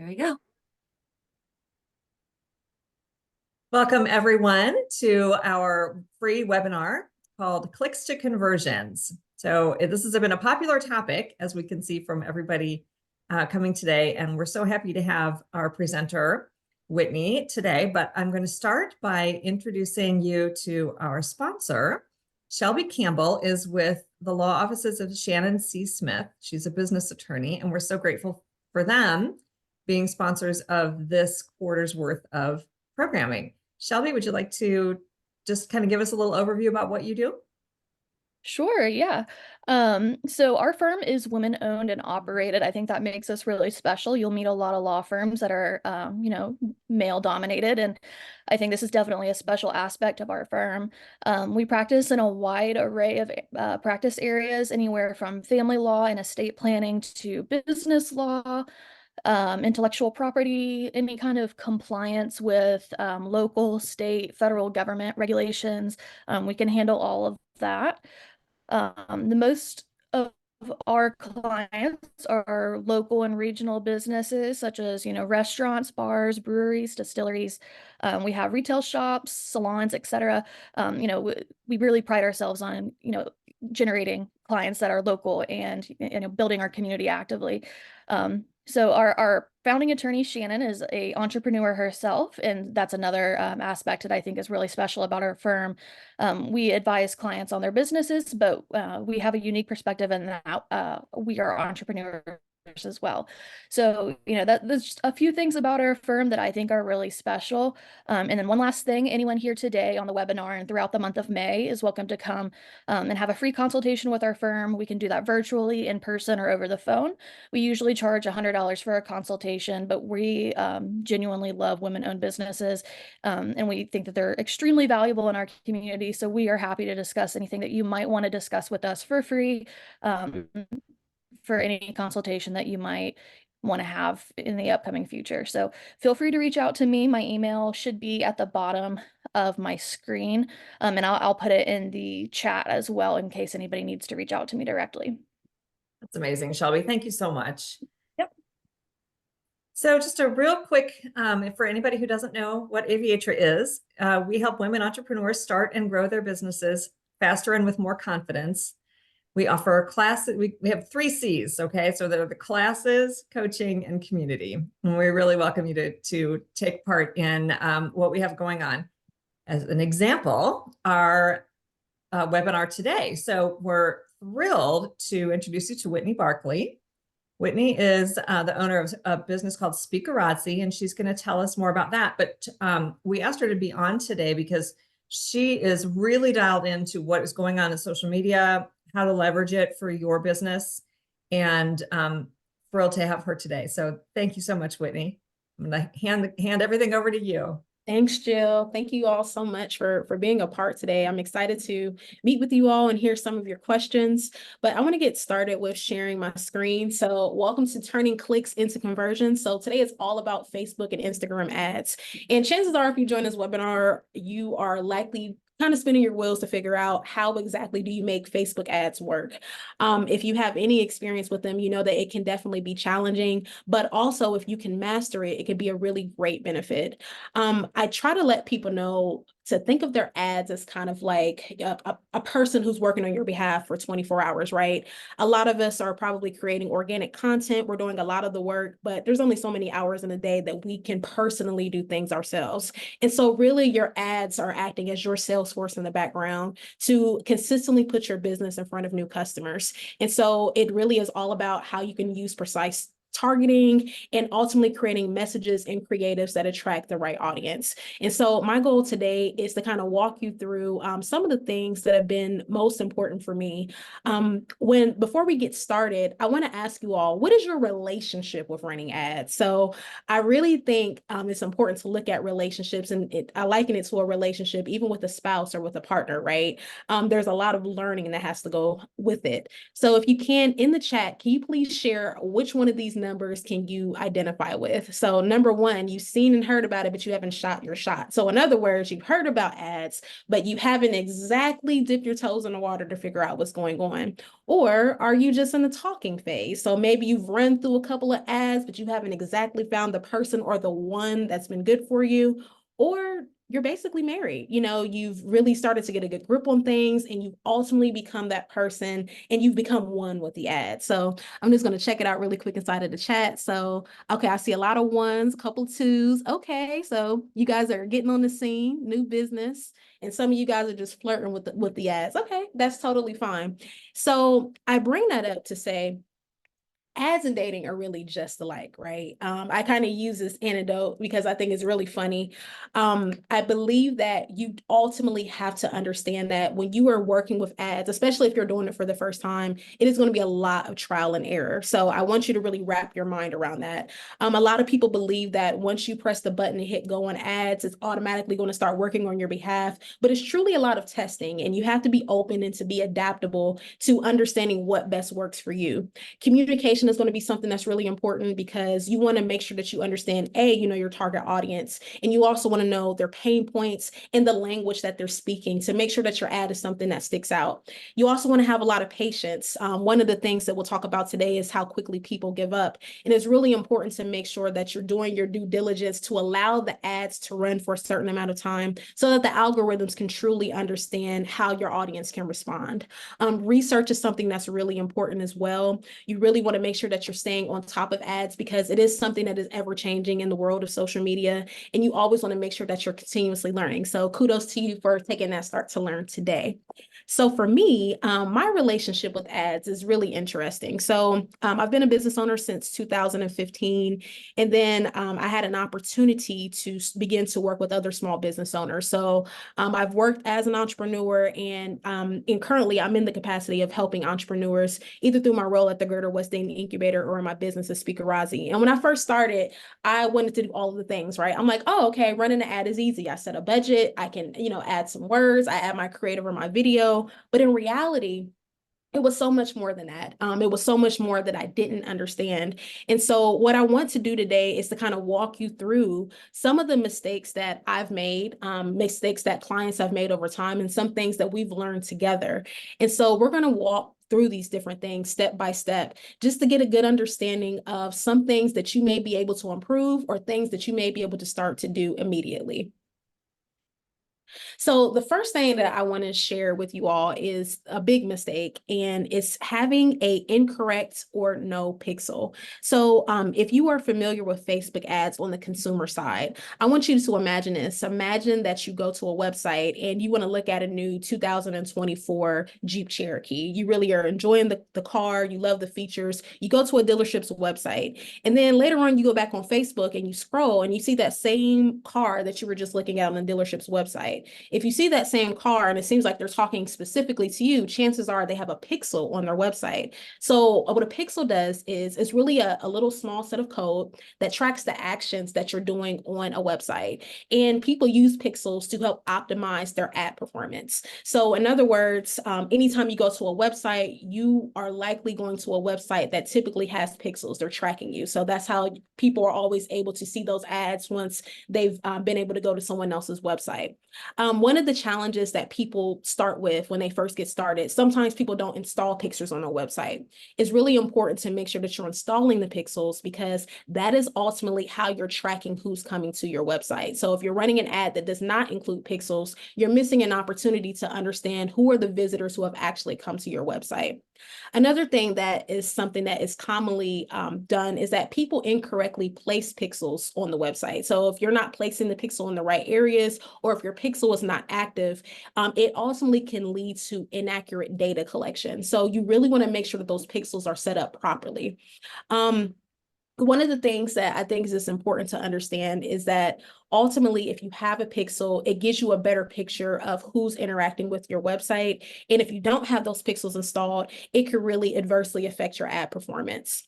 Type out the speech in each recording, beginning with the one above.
There we go. Welcome everyone to our free webinar called Clicks to Conversions. So this has been a popular topic, as we can see from everybody coming today, and we're so happy to have our presenter, Whitney, today. But I'm going to start by introducing you to our sponsor. Shelby Campbell is with the law offices of Shannon C. Smith. She's a business attorney, and we're so grateful for them being sponsors of this quarter's worth of programming. Shelby, would you like to just kind of give us a little overview about what you do? Sure, yeah. So our firm is women-owned and operated. I think that makes us really special. You'll meet a lot of law firms that are, male-dominated, and I think this is definitely a special aspect of our firm. We practice in a wide array of practice areas, anywhere from family law and estate planning to business law, intellectual property, any kind of compliance with local, state, federal government regulations. We can handle all of that. The most of our clients are local and regional businesses, such as, restaurants, bars, breweries, distilleries. We have retail shops, salons, etc. We really pride ourselves on, generating clients that are local and, building our community actively. So our founding attorney, Shannon, is an entrepreneur herself, and that's another aspect that I think is really special about our firm. We advise clients on their businesses, but we have a unique perspective in that we are entrepreneurs as well. So, there's just a few things about our firm that I think are really special. And then one last thing, anyone here today on the webinar and throughout the month of May is welcome to come and have a free consultation with our firm. We can do that virtually, in person, or over the phone. We usually charge $100 for a consultation, but we genuinely love women-owned businesses, and we think that they're extremely valuable in our community. So we are happy to discuss anything that you might want to discuss with us for free, for any consultation that you might want to have in the upcoming future. So feel free to reach out to me. My email should be at the bottom of my screen, and I'll put it in the chat as well in case anybody needs to reach out to me directly. That's amazing, Shelby. Thank you so much. Yep. So just a real quick, for anybody who doesn't know what Aviatra is, we help women entrepreneurs start and grow their businesses faster and with more confidence. We offer classes. We have 3 C's, okay? So they're the classes, coaching, and community. And we really welcome you to take part in what we have going on. As an example, our webinar today. So we're thrilled to introduce you to Whitney Barkley. Whitney is the owner of a business called Speakerazzi, and she's going to tell us more about that. But we asked her to be on today because she is really dialed into what is going on in social media, how to leverage it for your business, and thrilled to have her today. So thank you so much, Whitney. I'm going to hand everything over to you. Thanks, Jill. Thank you all so much for being a part today. I'm excited to meet with you all and hear some of your questions, but I want to get started with sharing my screen. So welcome to Turning Clicks into Conversions. So today is all about Facebook and Instagram ads. And chances are, if you join this webinar, you are likely kind of spinning your wheels to figure out how exactly do you make Facebook ads work. If you have any experience with them, you know that it can definitely be challenging, but also if you can master it, it can be a really great benefit. I try to let people know to think of their ads as kind of like a person who's working on your behalf for 24 hours, right? A lot of us are probably creating organic content. We're doing a lot of the work, but there's only so many hours in a day that we can personally do things ourselves. And so really your ads are acting as your sales force in the background to consistently put your business in front of new customers. And so it really is all about how you can use precise targeting and ultimately creating messages and creatives that attract the right audience. And so my goal today is to kind of walk you through some of the things that have been most important for me. Before we get started, I want to ask you all, what is your relationship with running ads? So I really think it's important to look at relationships, and I liken it to a relationship, even with a spouse or with a partner, right? There's a lot of learning that has to go with it. So if you can, in the chat, can you please share which one of these numbers can you identify with? So number one, you've seen and heard about it, but you haven't shot your shot. So in other words, you've heard about ads, but you haven't exactly dipped your toes in the water to figure out what's going on. Or are you just in the talking phase? So maybe you've run through a couple of ads, but you haven't exactly found the person or the one that's been good for you. Or you're basically married. You've really started to get a good grip on things, and you've ultimately become that person, and you've become one with the ad. So I'm just going to check it out really quick inside of the chat. So, okay, I see a lot of ones, a couple twos. Okay, so you guys are getting on the scene, new business, and some of you guys are just flirting with the ads. Okay, that's totally fine. So I bring that up to say, ads and dating are really just alike, right? I kind of use this anecdote because I think it's really funny. I believe that you ultimately have to understand that when you are working with ads, especially if you're doing it for the first time, it is going to be a lot of trial and error. So I want you to really wrap your mind around that. A lot of people believe that once you press the button and hit go on ads, it's automatically going to start working on your behalf. But it's truly a lot of testing, and you have to be open and to be adaptable to understanding what best works for you. Communication is going to be something that's really important because you want to make sure that you understand, your target audience, and you also want to know their pain points and the language that they're speaking to make sure that your ad is something that sticks out. You also want to have a lot of patience. One of the things that we'll talk about today is how quickly people give up. And it's really important to make sure that you're doing your due diligence to allow the ads to run for a certain amount of time so that the algorithms can truly understand how your audience can respond. Research is something that's really important as well. You really want to make sure that you're staying on top of ads because it is something that is ever changing in the world of social media. And you always want to make sure that you're continuously learning. So kudos to you for taking that start to learn today. So for me, my relationship with ads is really interesting. So I've been a business owner since 2015. And then I had an opportunity to begin to work with other small business owners. So I've worked as an entrepreneur, and currently I'm in the capacity of helping entrepreneurs either through my role at the Greater West Dayton Incubator or in my business as Speaker Razi. And when I first started, I wanted to do all of the things, right? I'm like, oh, okay, running an ad is easy. I set a budget. I can, add some words. I add my creative or my video. But in reality, it was so much more than that. It was so much more that I didn't understand. And so what I want to do today is to kind of walk you through some of the mistakes that I've made, mistakes that clients have made over time, and some things that we've learned together. And so we're going to walk through these different things step by step, just to get a good understanding of some things that you may be able to improve or things that you may be able to start to do immediately. So the first thing that I want to share with you all is a big mistake, and it's having a incorrect or no pixel. So if you are familiar with Facebook ads on the consumer side, I want you to imagine this. Imagine that you go to a website and you want to look at a new 2024 Jeep Cherokee. You really are enjoying the car. You love the features. You go to a dealership's website, and then later on you go back on Facebook and you scroll and you see that same car that you were just looking at on the dealership's website. If you see that same car and it seems like they're talking specifically to you, chances are they have a pixel on their website. So what a pixel does is it's really a little small set of code that tracks the actions that you're doing on a website. And people use pixels to help optimize their ad performance. So in other words, anytime you go to a website, you are likely going to a website that typically has pixels. They're tracking you. So that's how people are always able to see those ads once they've been able to go to someone else's website. One of the challenges that people start with when they first get started, sometimes people don't install pixels on their website. It's really important to make sure that you're installing the pixels because that is ultimately how you're tracking who's coming to your website. So if you're running an ad that does not include pixels, you're missing an opportunity to understand who are the visitors who have actually come to your website. Another thing that is something that is commonly done is that people incorrectly place pixels on the website. So if you're not placing the pixel in the right areas, or if your pixel is not active, it ultimately can lead to inaccurate data collection. So you really want to make sure that those pixels are set up properly. One of the things that I think is just important to understand is that ultimately, if you have a pixel, it gives you a better picture of who's interacting with your website. And if you don't have those pixels installed, it could really adversely affect your ad performance.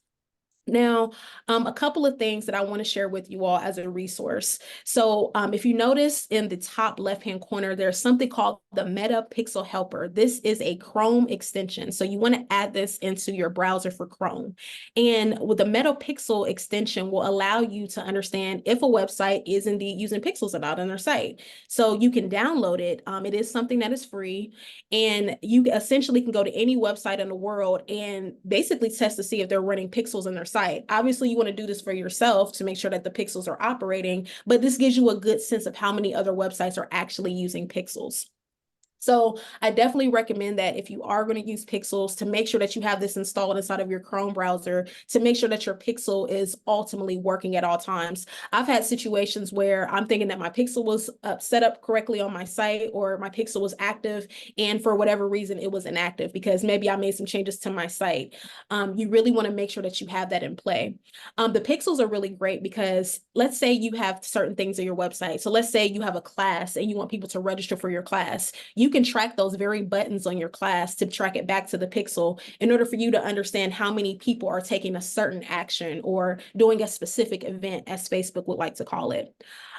Now, a couple of things that I want to share with you all as a resource. So if you notice in the top left-hand corner, there's something called the Meta Pixel Helper. This is a Chrome extension. So you want to add this into your browser for Chrome. And with the Meta Pixel extension will allow you to understand if a website is indeed using pixels or not on their site. So you can download it. It is something that is free. And you essentially can go to any website in the world and basically test to see if they're running pixels in their site. Obviously, you want to do this for yourself to make sure that the pixels are operating, but this gives you a good sense of how many other websites are actually using pixels. So I definitely recommend that if you are going to use pixels, to make sure that you have this installed inside of your Chrome browser to make sure that your pixel is ultimately working at all times. I've had situations where I'm thinking that my pixel was set up correctly on my site, or my pixel was active, and for whatever reason it was inactive because maybe I made some changes to my site. You really want to make sure that you have that in play. The pixels are really great because let's say you have certain things on your website. So let's say you have a class and you want people to register for your class. You can track those very buttons on your class to track it back to the pixel in order for you to understand how many people are taking a certain action or doing a specific event, as Facebook would like to call it.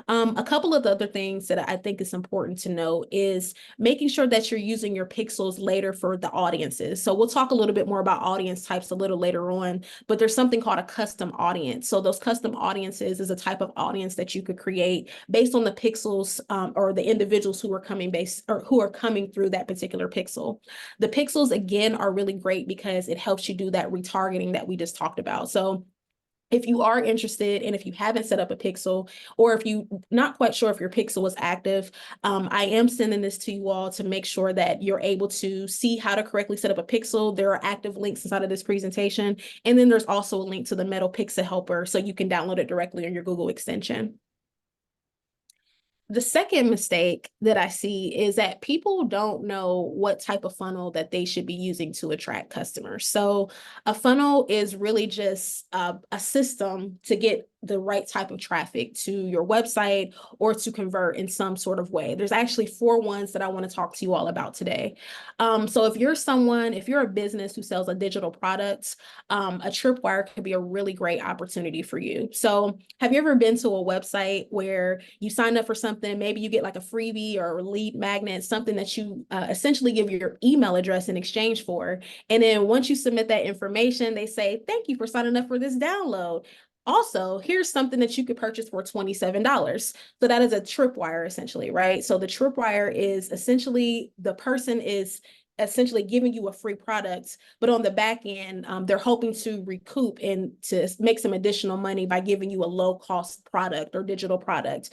A couple of the other things that I think is important to know is making sure that you're using your pixels later for the audiences. So we'll talk a little bit more about audience types a little later on, but there's something called a custom audience. So those custom audiences is a type of audience that you could create based on the pixels or the individuals who are coming through that particular pixel. The pixels, again, are really great because it helps you do that retargeting that we just talked about. So if you are interested and if you haven't set up a pixel, or if you're not quite sure if your pixel is active, I am sending this to you all to make sure that you're able to see how to correctly set up a pixel. There are active links inside of this presentation. And then there's also a link to the Meta Pixel Helper so you can download it directly on your Google extension. The second mistake that I see is that people don't know what type of funnel that they should be using to attract customers. So a funnel is really just a system to get the right type of traffic to your website or to convert in some sort of way. There's actually 4 ones that I want to talk to you all about today. So if you're a business who sells a digital product, a tripwire could be a really great opportunity for you. So have you ever been to a website where you sign up for something, maybe you get like a freebie or a lead magnet, something that you essentially give your email address in exchange for. And then once you submit that information, they say, thank you for signing up for this download. Also, here's something that you could purchase for $27. So that is a tripwire essentially, right? So the tripwire is essentially the person is essentially giving you a free product, but on the back end, they're hoping to recoup and to make some additional money by giving you a low cost product or digital product.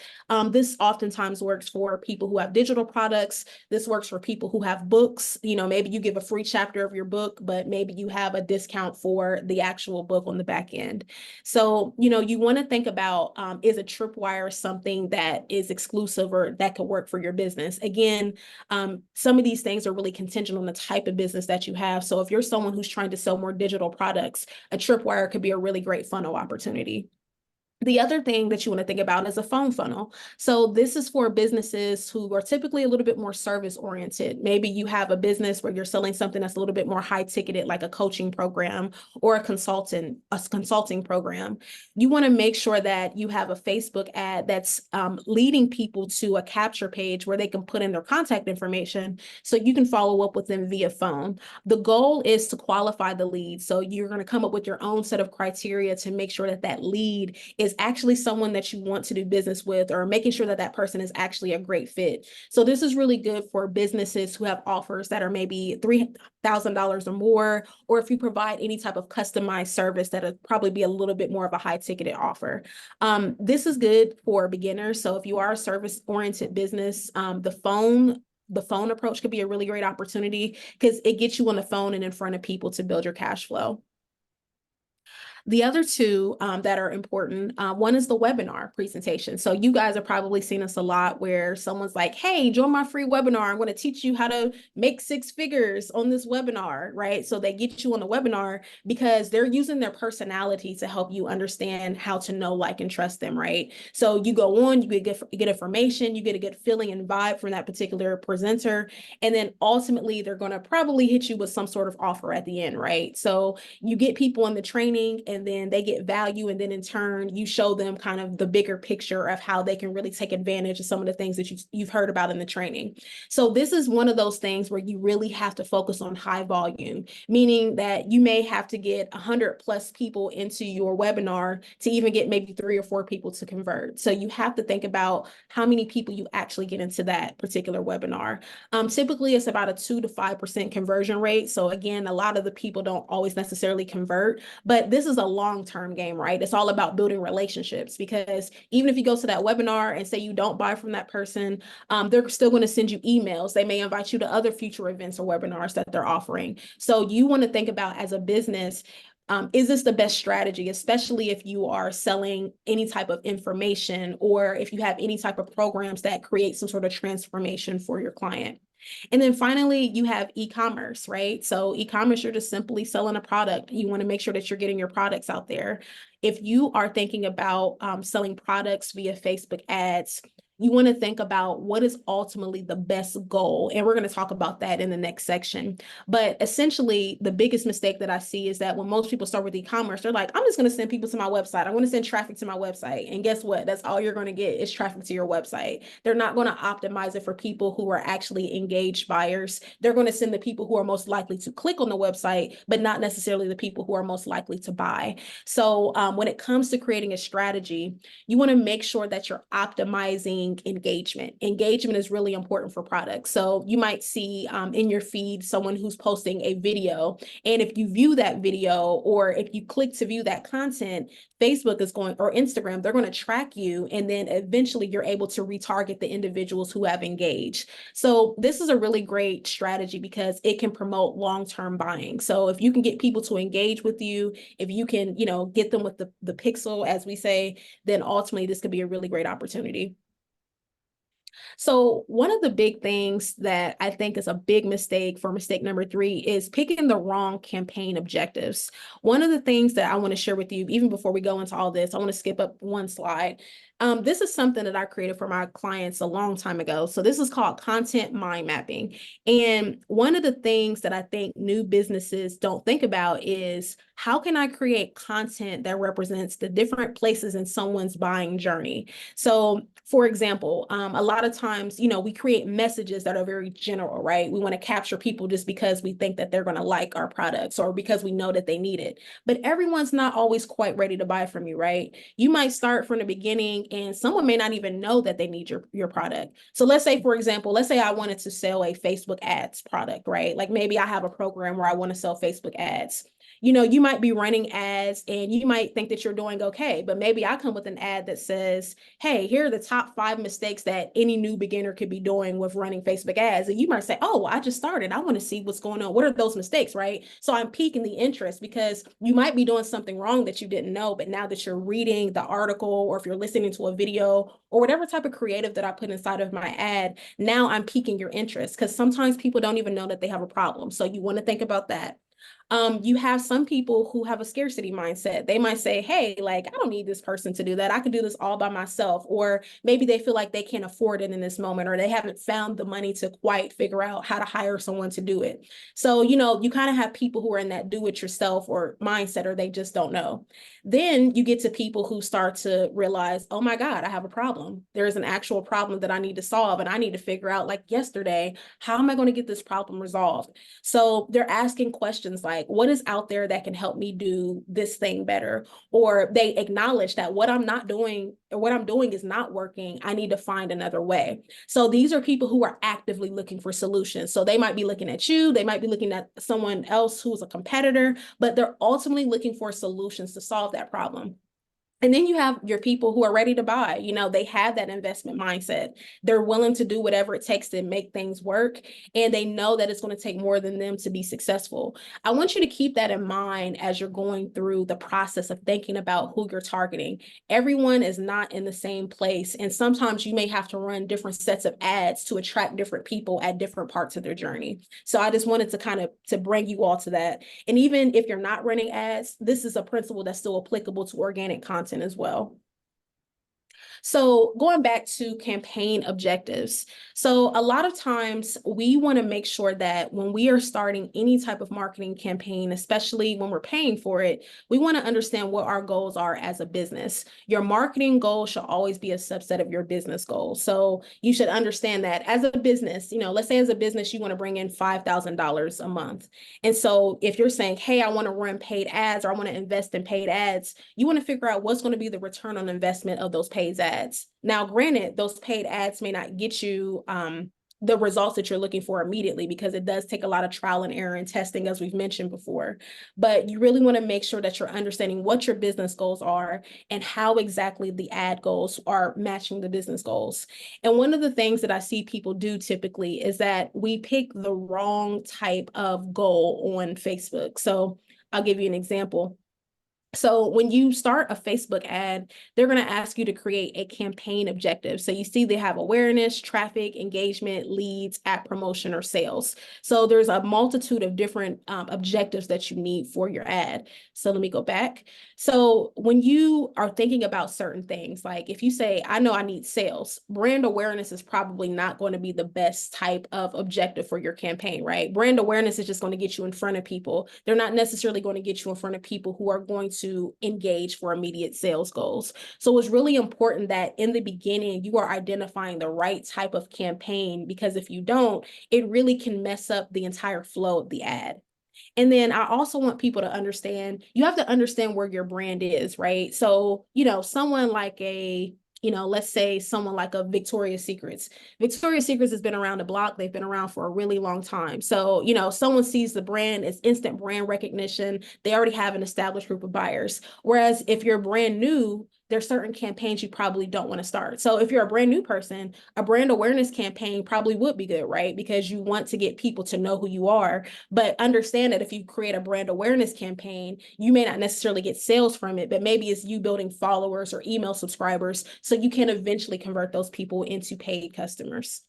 This oftentimes works for people who have digital products. This works for people who have books. You know, maybe you give a free chapter of your book, but maybe you have a discount for the actual book on the back end. So, you know, you want to think about, is a tripwire something that is exclusive or that could work for your business? Again, some of these things are really contingent on the type of business that you have. So if you're someone who's trying to sell more digital products, a tripwire could be a really great funnel opportunity. The other thing that you want to think about is a phone funnel. So this is for businesses who are typically a little bit more service oriented. Maybe you have a business where you're selling something that's a little bit more high ticketed, like a coaching program or a consulting program. You want to make sure that you have a Facebook ad that's leading people to a capture page where they can put in their contact information so you can follow up with them via phone. The goal is to qualify the lead. So you're going to come up with your own set of criteria to make sure that that lead is actually someone that you want to do business with, or making sure that that person is actually a great fit. So this is really good for businesses who have offers that are maybe $3,000 or more, or if you provide any type of customized service that would probably be a little bit more of a high ticketed offer. This is good for beginners. So if you are a service oriented business, the phone approach could be a really great opportunity because it gets you on the phone and in front of people to build your cash flow. The other two that are important, one is the webinar presentation. So you guys have probably seen this a lot where someone's like, hey, join my free webinar. I'm going to teach you how to make 6 figures on this webinar, right? So they get you on the webinar because they're using their personality to help you understand how to know, like, and trust them, right? So you go on, you get information, you get a good feeling and vibe from that particular presenter. And then ultimately, they're going to probably hit you with some sort of offer at the end, right? So you get people in the training, and then they get value. And then in turn, you show them kind of the bigger picture of how they can really take advantage of some of the things that you've heard about in the training. So this is one of those things where you really have to focus on high volume, meaning that you may have to get 100+ people into your webinar to even get maybe 3 or 4 people to convert. So you have to think about how many people you actually get into that particular webinar. Typically, it's about a 2 to 5% conversion rate. So again, a lot of the people don't always necessarily convert, but this is a long-term game, right? It's all about building relationships, because even if you go to that webinar and say you don't buy from that person, they're still going to send you emails. They may invite you to other future events or webinars that they're offering. So you want to think about, as a business, is this the best strategy, especially if you are selling any type of information, or if you have any type of programs that create some sort of transformation for your client? And then finally, you have e-commerce, right? So e-commerce, you're just simply selling a product. You want to make sure that you're getting your products out there. If you are thinking about selling products via Facebook ads, you want to think about what is ultimately the best goal. And we're going to talk about that in the next section. But essentially, the biggest mistake that I see is that when most people start with e-commerce, they're like, I'm just going to send people to my website. I want to send traffic to my website. And guess what? That's all you're going to get is traffic to your website. They're not going to optimize it for people who are actually engaged buyers. They're going to send the people who are most likely to click on the website, but not necessarily the people who are most likely to buy. So when it comes to creating a strategy, you want to make sure that you're optimizing engagement. Engagement is really important for products. So you might see in your feed someone who's posting a video, and if you view that video, or if you click to view that content, Facebook is going, or Instagram, they're going to track you, and then eventually you're able to retarget the individuals who have engaged. So this is a really great strategy because it can promote long-term buying. So if you can get people to engage with you, if you can, get them with the pixel, as we say, then ultimately this could be a really great opportunity. So one of the big things that I think is a big mistake, for mistake number 3, is picking the wrong campaign objectives. One of the things that I want to share with you, even before we go into all this, I want to skip up one slide. This is something that I created for my clients a long time ago. So this is called content mind mapping. And one of the things that I think new businesses don't think about is, how can I create content that represents the different places in someone's buying journey? So for example, a lot of times, we create messages that are very general, right? We want to capture people just because we think that they're going to like our products, or because we know that they need it. But everyone's not always quite ready to buy from you, right? You might start from the beginning and someone may not even know that they need your product. So let's say, for example, I wanted to sell a Facebook ads product, right? Like maybe I have a program where I want to sell Facebook ads. You might be running ads and you might think that you're doing okay, but maybe I come with an ad that says, hey, here are the top 5 mistakes that any new beginner could be doing with running Facebook ads. And you might say, oh, well, I just started. I want to see what's going on. What are those mistakes, right? So I'm piquing the interest, because you might be doing something wrong that you didn't know, but now that you're reading the article, or if you're listening to a video, or whatever type of creative that I put inside of my ad, now I'm piquing your interest, because sometimes people don't even know that they have a problem. So you want to think about that. You have some people who have a scarcity mindset. They might say, hey, like, I don't need this person to do that. I can do this all by myself. Or maybe they feel like they can't afford it in this moment, or they haven't found the money to quite figure out how to hire someone to do it. So, you kind of have people who are in that do it yourself or mindset, or they just don't know. Then you get to people who start to realize, oh my God, I have a problem. There is an actual problem that I need to solve. And I need to figure out, like yesterday, how am I going to get this problem resolved? So they're asking questions like, what is out there that can help me do this thing better? Or they acknowledge that what I'm not doing, or what I'm doing is not working. I need to find another way. So these are people who are actively looking for solutions. So they might be looking at you, they might be looking at someone else who's a competitor, but they're ultimately looking for solutions to solve that problem. And then you have your people who are ready to buy. They have that investment mindset. They're willing to do whatever it takes to make things work. And they know that it's going to take more than them to be successful. I want you to keep that in mind as you're going through the process of thinking about who you're targeting. Everyone is not in the same place. And sometimes you may have to run different sets of ads to attract different people at different parts of their journey. So I just wanted to bring you all to that. And even if you're not running ads, this is a principle that's still applicable to organic content as well. So going back to campaign objectives. So a lot of times we want to make sure that when we are starting any type of marketing campaign, especially when we're paying for it, we want to understand what our goals are as a business. Your marketing goal should always be a subset of your business goals. So you should understand that as a business, let's say as a business, you want to bring in $5,000 a month. And so if you're saying, hey, I want to run paid ads, or I want to invest in paid ads, you want to figure out what's going to be the return on investment of those paid ads. Now, granted, those paid ads may not get you the results that you're looking for immediately, because it does take a lot of trial and error and testing, as we've mentioned before. But you really want to make sure that you're understanding what your business goals are and how exactly the ad goals are matching the business goals. And one of the things that I see people do typically is that we pick the wrong type of goal on Facebook. So I'll give you an example. So when you start a Facebook ad, they're going to ask you to create a campaign objective. So you see they have awareness, traffic, engagement, leads, app promotion, or sales. So there's a multitude of different objectives that you need for your ad. So let me go back. So when you are thinking about certain things, like if you say, I know I need sales, brand awareness is probably not going to be the best type of objective for your campaign, right? Brand awareness is just going to get you in front of people. They're not necessarily going to get you in front of people who are going to engage for immediate sales goals. So it's really important that in the beginning, you are identifying the right type of campaign, because if you don't, it really can mess up the entire flow of the ad. And then I also want people to understand, you have to understand where your brand is, right? So, someone like let's say someone like a Victoria's Secrets. Victoria's Secrets has been around the block. They've been around for a really long time. So, someone sees the brand, it's instant brand recognition. They already have an established group of buyers. Whereas if you're brand new, there's certain campaigns you probably don't want to start. So if you're a brand new person, a brand awareness campaign probably would be good, right? Because you want to get people to know who you are. But understand that if you create a brand awareness campaign, you may not necessarily get sales from it, but maybe it's you building followers or email subscribers, so you can eventually convert those people into paid customers.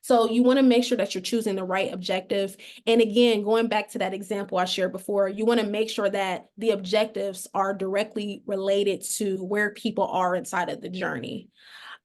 So you want to make sure that you're choosing the right objective. And again, going back to that example I shared before, you want to make sure that the objectives are directly related to where people are inside of the journey.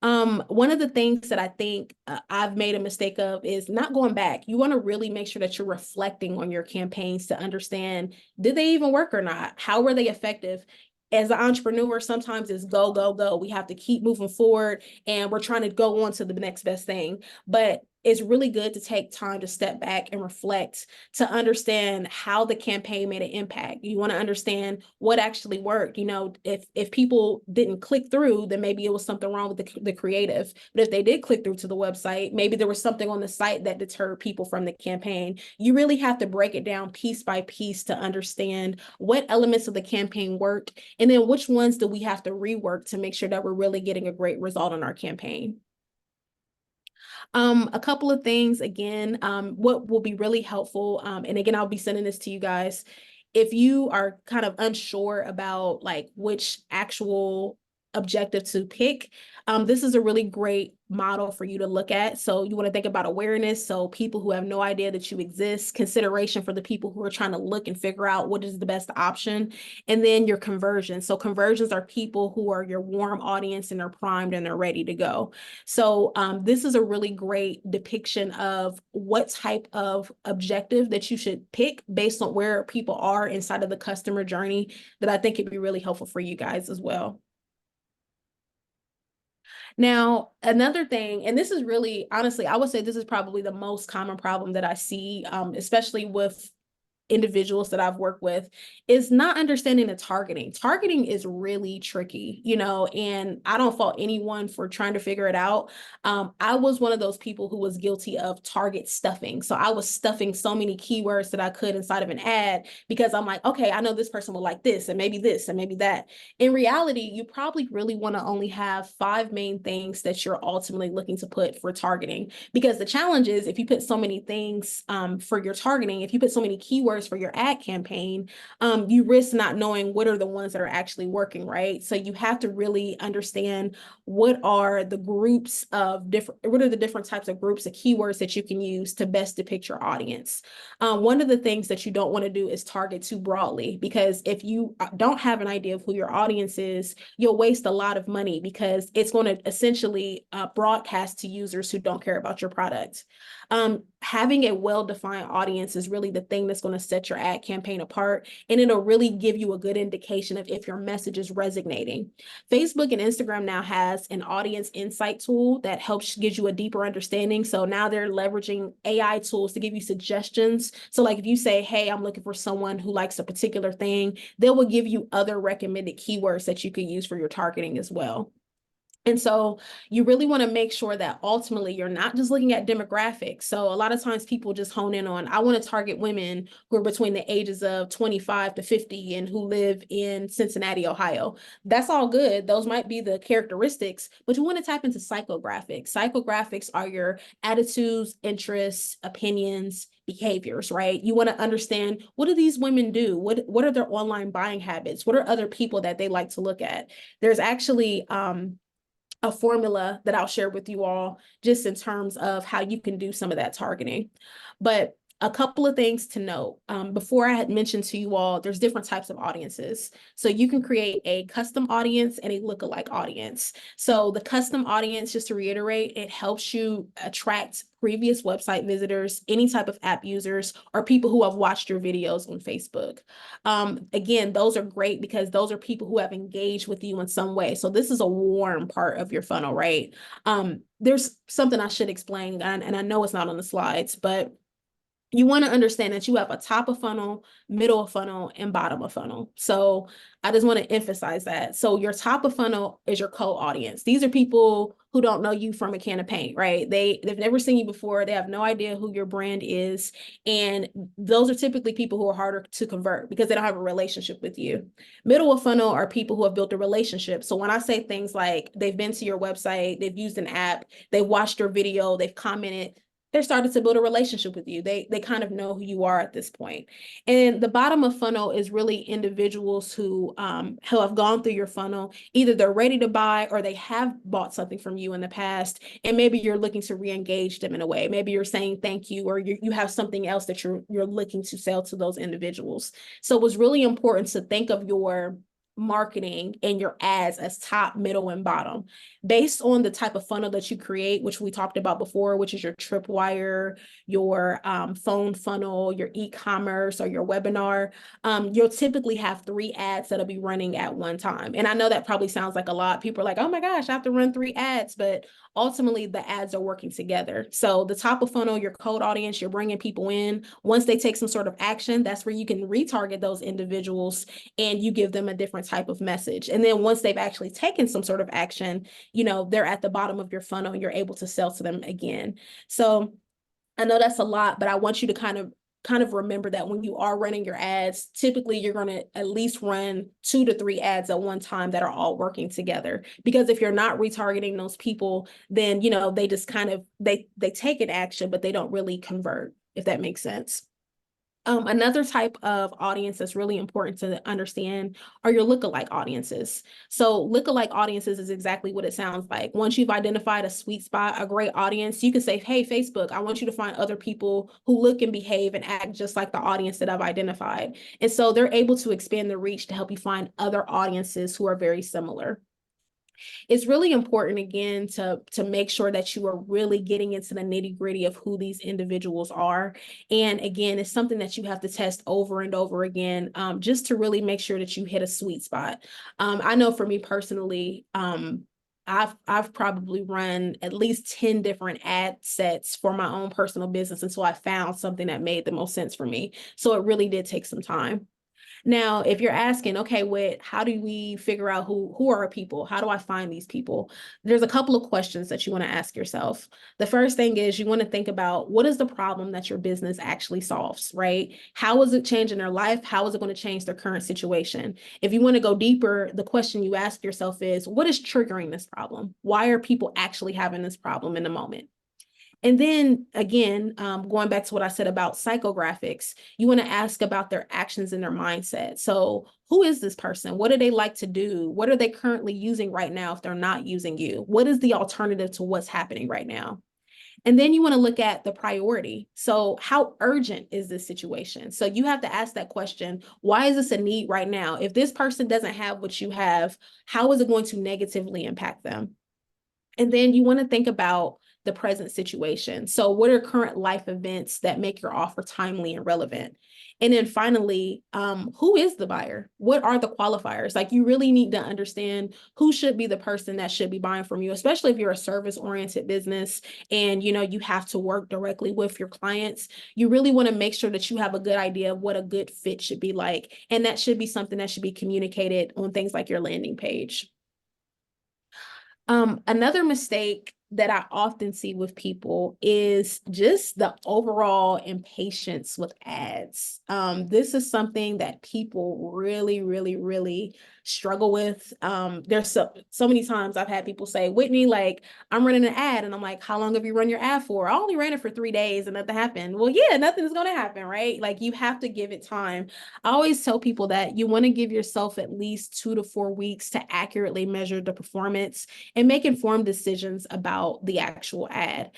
One of the things that I think I've made a mistake of is not going back. You want to really make sure that you're reflecting on your campaigns to understand, did they even work or not? How were they effective? As an entrepreneur, sometimes it's go, go, go. We have to keep moving forward, and we're trying to go on to the next best thing. But it's really good to take time to step back and reflect to understand how the campaign made an impact. You want to understand what actually worked. If people didn't click through, then maybe it was something wrong with the creative. But if they did click through to the website, maybe there was something on the site that deterred people from the campaign. You really have to break it down piece by piece to understand what elements of the campaign worked, and then which ones do we have to rework to make sure that we're really getting a great result on our campaign. A couple of things, again, what will be really helpful, and again, I'll be sending this to you guys. If you are kind of unsure about which actual objective to pick, this is a really great model for you to look at. So you want to think about awareness. So people who have no idea that you exist, consideration for the people who are trying to look and figure out what is the best option, and then your conversions. So conversions are people who are your warm audience and they're primed and they're ready to go. So this is a really great depiction of what type of objective that you should pick based on where people are inside of the customer journey, that I think it'd be really helpful for you guys as well. Now, another thing, and this is really, honestly, I would say this is probably the most common problem that I see, especially with individuals that I've worked with, is not understanding the targeting. Targeting is really tricky, and I don't fault anyone for trying to figure it out. I was one of those people who was guilty of target stuffing. So I was stuffing so many keywords that I could inside of an ad, because I'm like, okay, I know this person will like this and maybe that. In reality, you probably really want to only have 5 main things that you're ultimately looking to put for targeting, because the challenge is if you put so many things for your targeting, if you put so many keywords keywords for your ad campaign, you risk not knowing what are the ones that are actually working, right? So you have to really understand what are the different types of groups of keywords that you can use to best depict your audience. One of the things that you don't want to do is target too broadly, because if you don't have an idea of who your audience is, you'll waste a lot of money because it's going to essentially broadcast to users who don't care about your product. Having a well-defined audience is really the thing that's going to set your ad campaign apart, and it'll really give you a good indication of if your message is resonating. Facebook and Instagram now has an audience insight tool that helps gives you a deeper understanding. So now they're leveraging AI tools to give you suggestions. So like if you say, hey, I'm looking for someone who likes a particular thing, they will give you other recommended keywords that you could use for your targeting as well. And so you really want to make sure that ultimately you're not just looking at demographics. So a lot of times people just hone in on, I want to target women who are between the ages of 25 to 50 and who live in Cincinnati, Ohio. That's all good. Those might be the characteristics, but you want to tap into psychographics. Psychographics are your attitudes, interests, opinions, behaviors, right? You want to understand, what do these women do? What are their online buying habits? What are other people that they like to look at? There's actually a formula that I'll share with you all just in terms of how you can do some of that targeting. But a couple of things to note. Before I had mentioned to you all, there's different types of audiences. So you can create a custom audience and a lookalike audience. So the custom audience, just to reiterate, it helps you attract previous website visitors, any type of app users, or people who have watched your videos on Facebook. Again, those are great because those are people who have engaged with you in some way. So this is a warm part of your funnel, right? There's something I should explain, and I know it's not on the slides, but you want to understand that you have a top of funnel, middle of funnel, and bottom of funnel. So I just want to emphasize that. So your top of funnel is your cold audience. These are people who don't know you from a can of paint, right? They've never seen you before. They have no idea who your brand is. And those are typically people who are harder to convert because they don't have a relationship with you. Middle of funnel are people who have built a relationship. So when I say things like they've been to your website, they've used an app, they watched your video, they've commented, they're starting to build a relationship with you. They kind of know who you are at this point. And the bottom of funnel is really individuals who have gone through your funnel. Either they're ready to buy or they have bought something from you in the past. And maybe you're looking to re-engage them in a way. Maybe you're saying thank you, or you have something else that you're looking to sell to those individuals. So it was really important to think of your marketing and your ads as top, middle, and bottom based on the type of funnel that you create, which we talked about before, which is your tripwire, your phone funnel, your e-commerce, or your webinar. You'll typically have 3 ads that'll be running at one time. And I know that probably sounds like a lot. People are like, oh my gosh, I have to run 3 ads, but ultimately the ads are working together. So the top of funnel, your cold audience, you're bringing people in. Once they take some sort of action, that's where you can retarget those individuals and you give them a different type of message. And then once they've actually taken some sort of action, they're at the bottom of your funnel and you're able to sell to them again. So I know that's a lot, but I want you to kind of remember that when you are running your ads, typically you're going to at least run 2 to 3 ads at one time that are all working together. Because if you're not retargeting those people, then, they just kind of, they take an action, but they don't really convert, if that makes sense. Another type of audience that's really important to understand are your lookalike audiences. So lookalike audiences is exactly what it sounds like. Once you've identified a sweet spot, a great audience, you can say, hey, Facebook, I want you to find other people who look and behave and act just like the audience that I've identified. And so they're able to expand the reach to help you find other audiences who are very similar. It's really important, again, to make sure that you are really getting into the nitty-gritty of who these individuals are. And again, it's something that you have to test over and over again, just to really make sure that you hit a sweet spot. I know for me personally, I've probably run at least 10 different ad sets for my own personal business until I found something that made the most sense for me. So it really did take some time. Now, if you're asking, okay, how do we figure out who are our people? How do I find these people? There's a couple of questions that you want to ask yourself. The first thing is you want to think about, what is the problem that your business actually solves, right? How is it changing their life? How is it going to change their current situation? If you want to go deeper, the question you ask yourself is, what is triggering this problem? Why are people actually having this problem in the moment? And then again, going back to what I said about psychographics, you want to ask about their actions and their mindset. So who is this person? What do they like to do? What are they currently using right now if they're not using you? What is the alternative to what's happening right now? And then you want to look at the priority. So how urgent is this situation? So you have to ask that question, why is this a need right now? If this person doesn't have what you have, how is it going to negatively impact them? And then you want to think about the present situation. So what are current life events that make your offer timely and relevant? And then finally, who is the buyer? What are the qualifiers? Like, you really need to understand who should be the person that should be buying from you, especially if you're a service-oriented business and you have to work directly with your clients. You really want to make sure that you have a good idea of what a good fit should be like. And that should be something that should be communicated on things like your landing page. Another mistake that I often see with people is just the overall impatience with ads. This is something that people really, really, really struggle with. There's so many times I've had people say, Whitney, like, I'm running an ad, and I'm like, how long have you run your ad for? I only ran it for 3 days and nothing happened. Well, yeah, nothing's going to happen, right? Like, you have to give it time. I always tell people that you want to give yourself at least 2 to 4 weeks to accurately measure the performance and make informed decisions about the actual ad.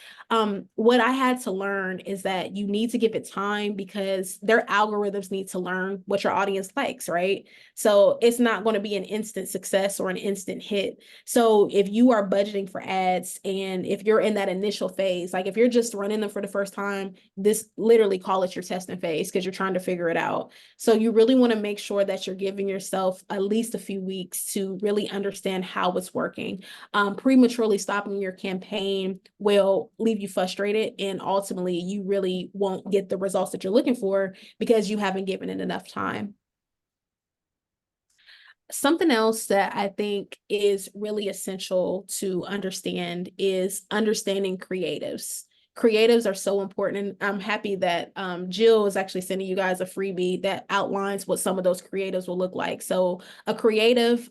What I had to learn is that you need to give it time because their algorithms need to learn what your audience likes, right? So it's not going to be an instant success or an instant hit. So if you are budgeting for ads and if you're in that initial phase, like if you're just running them for the first time, this literally call it your testing phase because you're trying to figure it out. So you really want to make sure that you're giving yourself at least a few weeks to really understand how it's working. Prematurely stopping your campaign will leave you frustrated, and ultimately you really won't get the results that you're looking for because you haven't given it enough time. Something else that I think is really essential to understand is understanding creatives. Creatives are so important. And I'm happy that Jill is actually sending you guys a freebie that outlines what some of those creatives will look like. So a creative,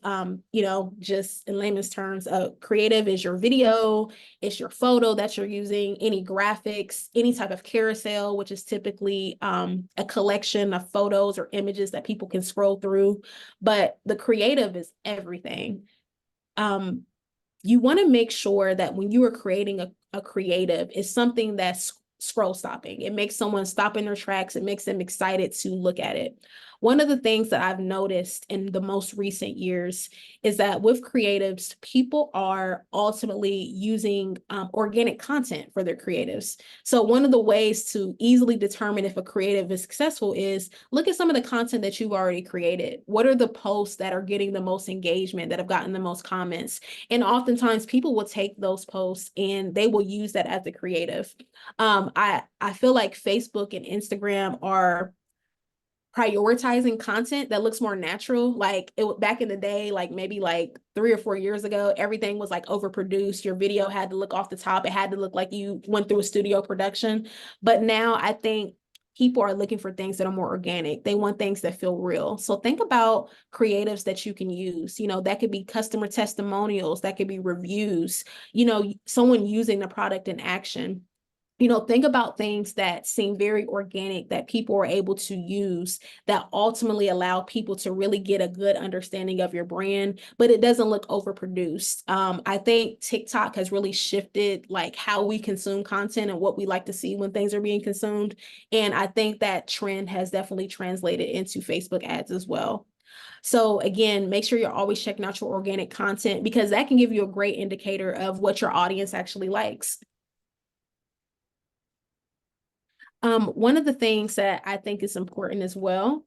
just in layman's terms, a creative is your video, it's your photo that you're using, any graphics, any type of carousel, which is typically a collection of photos or images that people can scroll through. But the creative is everything. You want to make sure that when you are creating a creative, it's something that's scroll stopping. It makes someone stop in their tracks. It makes them excited to look at it. One of the things that I've noticed in the most recent years is that with creatives, people are ultimately using organic content for their creatives. So one of the ways to easily determine if a creative is successful is look at some of the content that you've already created. What are the posts that are getting the most engagement, that have gotten the most comments? And oftentimes people will take those posts and they will use that as a creative. I feel like Facebook and Instagram are prioritizing content that looks more natural. Like back in the day, like maybe like 3 or 4 years ago, everything was like overproduced. Your video had to look off the top. It had to look like you went through a studio production. But now I think people are looking for things that are more organic. They want things that feel real. So think about creatives that you can use. That could be customer testimonials, that could be reviews, someone using the product in action. Think about things that seem very organic that people are able to use that ultimately allow people to really get a good understanding of your brand, but it doesn't look overproduced. I think TikTok has really shifted like how we consume content and what we like to see when things are being consumed. And I think that trend has definitely translated into Facebook ads as well. So again, make sure you're always checking out your organic content because that can give you a great indicator of what your audience actually likes. One of the things that I think is important as well,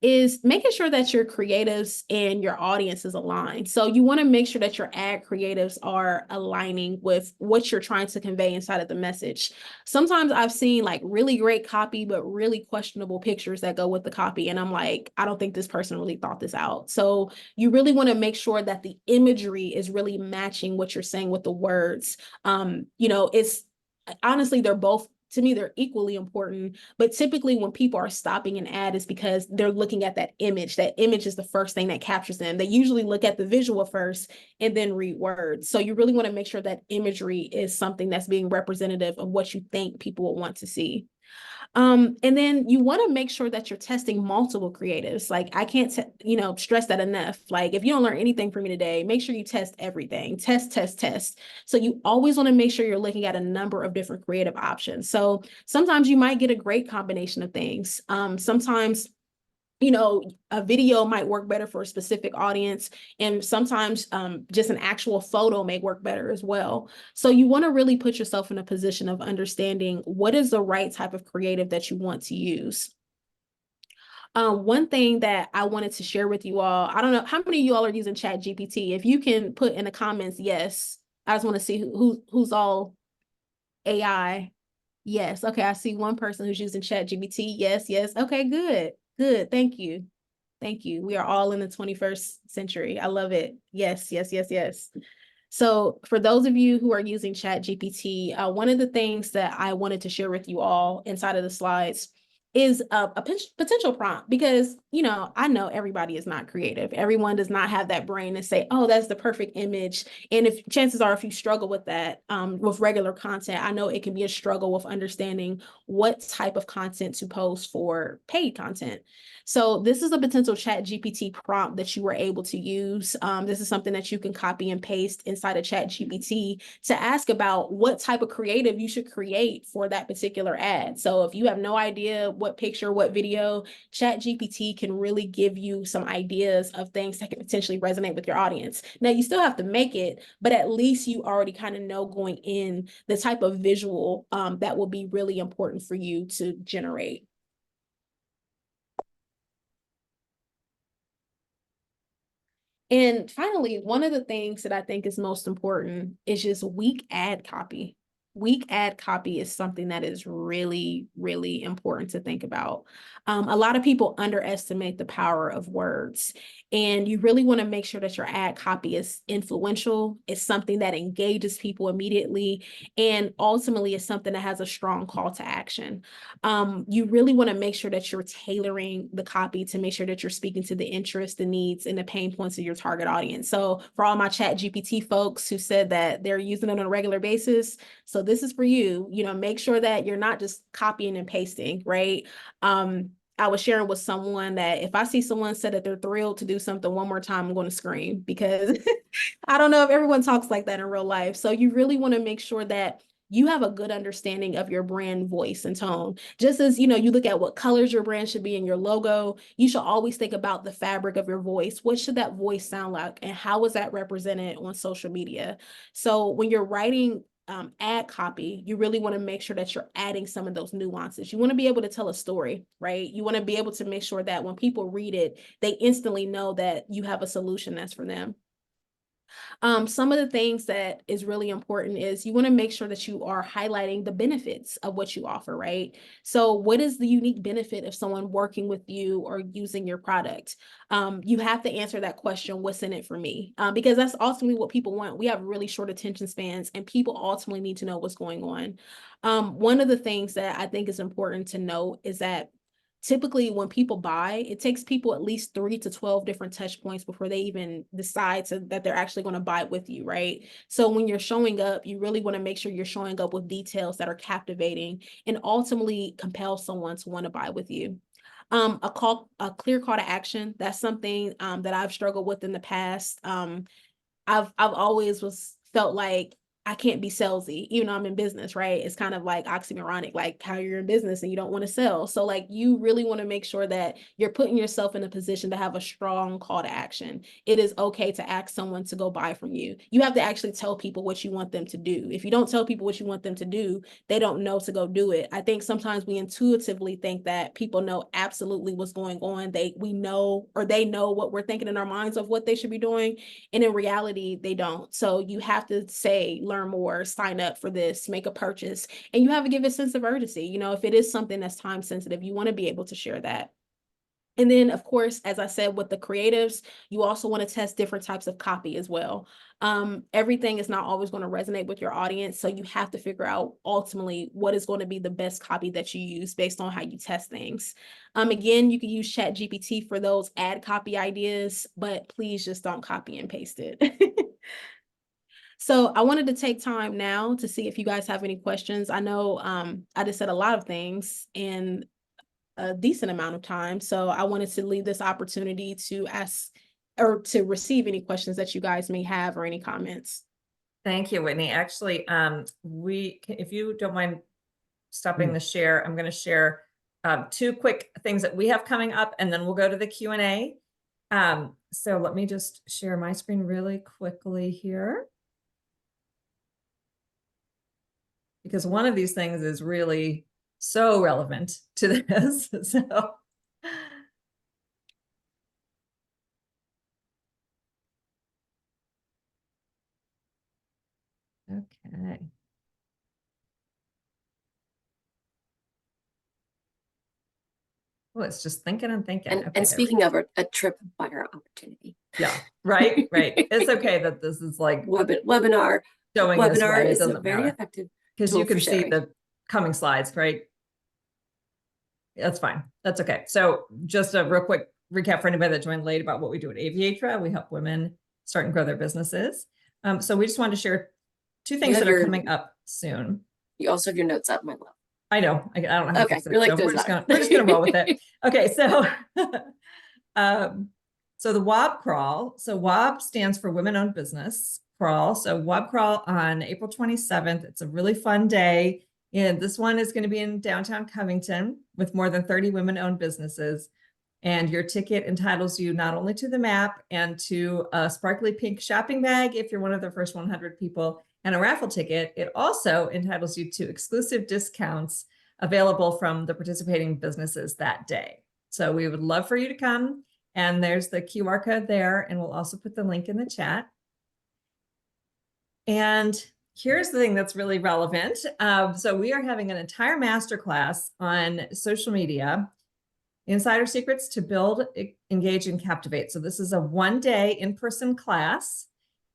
is making sure that your creatives and your audience is aligned. So you want to make sure that your ad creatives are aligning with what you're trying to convey inside of the message. Sometimes I've seen like really great copy, but really questionable pictures that go with the copy. And I'm like, I don't think this person really thought this out. So you really want to make sure that the imagery is really matching what you're saying with the words. It's honestly, they're both to me, they're equally important. But typically when people are stopping an ad, is because they're looking at that image. That image is the first thing that captures them. They usually look at the visual first and then read words. So you really want to make sure that imagery is something that's being representative of what you think people will want to see. And then you want to make sure that you're testing multiple creatives. Like, I can't, stress that enough. Like, if you don't learn anything from me today, make sure you test everything. Test, test, test. So you always want to make sure you're looking at a number of different creative options. So sometimes you might get a great combination of things. Sometimes a video might work better for a specific audience, and sometimes just an actual photo may work better as well. So you want to really put yourself in a position of understanding what is the right type of creative that you want to use. One thing that I wanted to share with you all, I don't know how many of you all are using Chat GPT. If you can put in the comments, yes. I just want to see who's all AI. Yes. Okay. I see one person who's using Chat GPT. Yes. Yes. Okay. Good. Good. Thank you. Thank you. We are all in the 21st century. I love it. Yes. Yes. Yes. Yes. So for those of you who are using Chat GPT, one of the things that I wanted to share with you all inside of the slides is a potential prompt, because, I know everybody is not creative. Everyone does not have that brain to say, oh, that's the perfect image. And if chances are, if you struggle with that, with regular content, I know it can be a struggle with understanding what type of content to post for paid content. So this is a potential Chat GPT prompt that you were able to use. This is something that you can copy and paste inside of Chat GPT to ask about what type of creative you should create for that particular ad. So if you have no idea what picture, what video, Chat GPT can really give you some ideas of things that can potentially resonate with your audience. Now, you still have to make it, but at least you already kind of know going in the type of visual that will be really important for you to generate. And finally, one of the things that I think is most important is just weak ad copy. Weak ad copy is something that is really, really important to think about. A lot of people underestimate the power of words, and you really want to make sure that your ad copy is influential, is something that engages people immediately, and ultimately is something that has a strong call to action. You really want to make sure that you're tailoring the copy to make sure that you're speaking to the interests, the needs, and the pain points of your target audience. So for all my Chat GPT folks who said that they're using it on a regular basis, so this is for you. Make sure that you're not just copying and pasting, right? I was sharing with someone that if I see someone say that they're thrilled to do something one more time, I'm going to scream, because I don't know if everyone talks like that in real life. So you really want to make sure that you have a good understanding of your brand voice and tone. Just as, you look at what colors your brand should be in your logo, you should always think about the fabric of your voice. What should that voice sound like? And how is that represented on social media? So when you're writing ad copy, you really want to make sure that you're adding some of those nuances. You want to be able to tell a story, right? You want to be able to make sure that when people read it, they instantly know that you have a solution that's for them. Some of the things that is really important is you want to make sure that you are highlighting the benefits of what you offer, right? So what is the unique benefit of someone working with you or using your product? You have to answer that question, what's in it for me? Because that's ultimately what people want. We have really short attention spans, and people ultimately need to know what's going on. One of the things that I think is important to note is that typically when people buy, it takes people at least 3 to 12 different touch points before they even decide that they're actually going to buy it with you, right? So when you're showing up, you really want to make sure you're showing up with details that are captivating and ultimately compel someone to want to buy with you. A clear call to action. That's something that I've struggled with in the past. I've always felt like I can't be salesy, even though I'm in business, right? It's kind of like oxymoronic, like how you're in business and you don't want to sell. So like you really want to make sure that you're putting yourself in a position to have a strong call to action. It is okay to ask someone to go buy from you. You have to actually tell people what you want them to do. If you don't tell people what you want them to do, they don't know to go do it. I think sometimes we intuitively think that people know absolutely what's going on. We know, or they know what we're thinking in our minds of what they should be doing. And in reality, they don't. So you have to say, learn more, sign up for this, make a purchase, and you have to give a sense of urgency. If it is something that's time sensitive, you want to be able to share that. And then, of course, as I said, with the creatives, you also want to test different types of copy as well. Everything is not always going to resonate with your audience. So you have to figure out ultimately what is going to be the best copy that you use based on how you test things. Again, you can use ChatGPT for those ad copy ideas, but please just don't copy and paste it. So I wanted to take time now to see if you guys have any questions. I know I just said a lot of things in a decent amount of time. So I wanted to leave this opportunity to ask or to receive any questions that you guys may have or any comments. Thank you, Whitney. Actually, if you don't mind stopping the share, I'm going to share two quick things that we have coming up, and then we'll go to the Q&A. So let me just share my screen really quickly here, because one of these things is really so relevant to this. So okay. Well, it's just thinking and thinking. And, Okay, and speaking of a tripwire opportunity. Yeah, right. It's okay that this is like webinar showing this way. It is a doesn't very matter effective because tool you can for see sharing. the coming slides, right? That's fine. That's okay. So just a real quick recap for anybody that joined late about what we do at Aviatra. We help women start and grow their businesses. So we just wanted to share two things that are coming up soon. You also have your notes up, my love. I know. I don't know how to fix it, you're like, so we're just gonna roll with it. Okay, so so the WOB crawl. So WOB stands for Women Owned Business Crawl. So WOB crawl on April 27th. It's a really fun day. And this one is going to be in downtown Covington with more than 30 women-owned businesses. And your ticket entitles you not only to the map and to a sparkly pink shopping bag if you're one of the first 100 people, and a raffle ticket, it also entitles you to exclusive discounts available from the participating businesses that day. So we would love for you to come. And there's the QR code there, and we'll also put the link in the chat. And here's the thing that's really relevant. So we are having an entire masterclass on social media, insider secrets to build, engage, and captivate. So this is a one-day in-person class,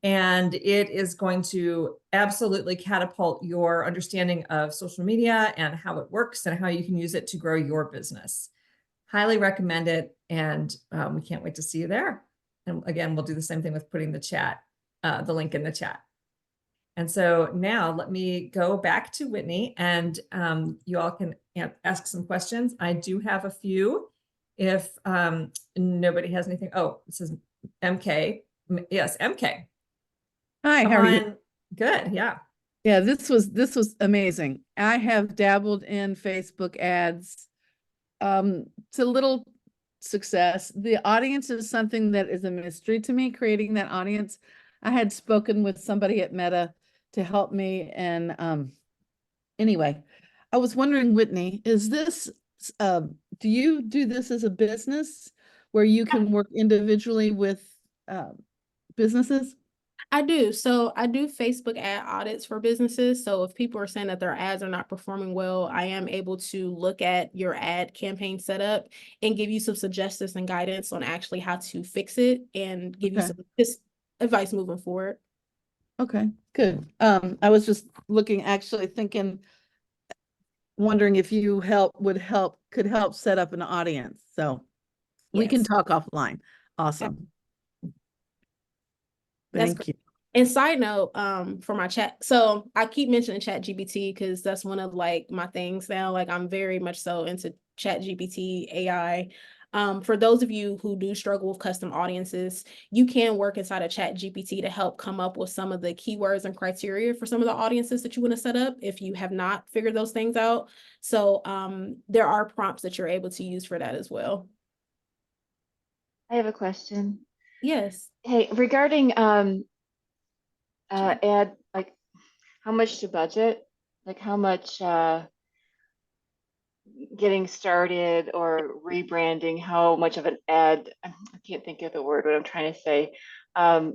and it is going to absolutely catapult your understanding of social media and how it works and how you can use it to grow your business. Highly recommend it, and we can't wait to see you there. And again, we'll do the same thing with putting the link in the chat. And so now let me go back to Whitney, and you all can ask some questions. I do have a few. If nobody has anything. Oh, it says MK. Yes, MK. Hi, how are you? Good, yeah. Yeah, this was amazing. I have dabbled in Facebook ads. It's a little success. The audience is something that is a mystery to me, creating that audience. I had spoken with somebody at Meta to help me, and anyway, I was wondering, Whitney, is this do you do this as a business where you can work individually with businesses? I do. So I do Facebook ad audits for businesses. So if people are saying that their ads are not performing well, I am able to look at your ad campaign setup and give you some suggestions and guidance on actually how to fix it and give you some just advice moving forward. Okay, good. I was just actually thinking, wondering if you could help set up an audience. So we can Yes. talk offline. Awesome. Thank you. And side note, for my chat, so I keep mentioning ChatGPT because that's one of like my things now. Like I'm very much so into ChatGPT, AI. For those of you who do struggle with custom audiences, you can work inside of ChatGPT to help come up with some of the keywords and criteria for some of the audiences that you want to set up if you have not figured those things out. So there are prompts that you're able to use for that as well. I have a question. Yes. Hey, regarding ad, like how much to budget, like how much getting started or rebranding, how much of an ad, I can't think of the word, what I'm trying to say. How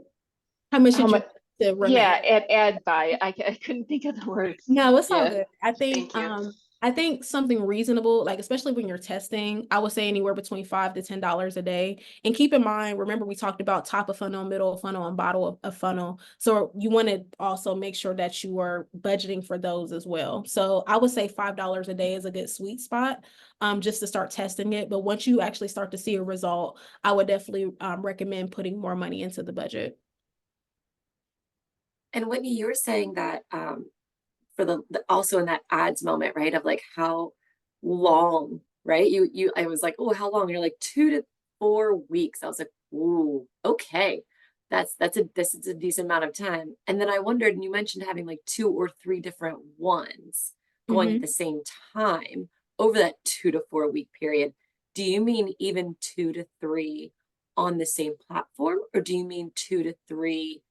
much how much to run ad buy. I couldn't think of the words. No, it's all Yeah. good. I think Thank you. I think something reasonable, like especially when you're testing, I would say anywhere between $5 to $10 a day. And keep in mind, remember we talked about top of funnel, middle of funnel, and bottom of funnel. So you want to also make sure that you are budgeting for those as well. So I would say $5 a day is a good sweet spot, just to start testing it. But once you actually start to see a result, I would definitely recommend putting more money into the budget. And Whitney, you were saying that for the also in that ads moment, right? Of like how long, right? I was like, oh, how long? You're like 2 to 4 weeks. I was like, ooh, okay. This is a decent amount of time. And then I wondered, and you mentioned having like 2 or 3 different ones going at the same time over that 2 to 4 week period. Do you mean even 2 to 3 on the same platform, or do you mean 2 to 3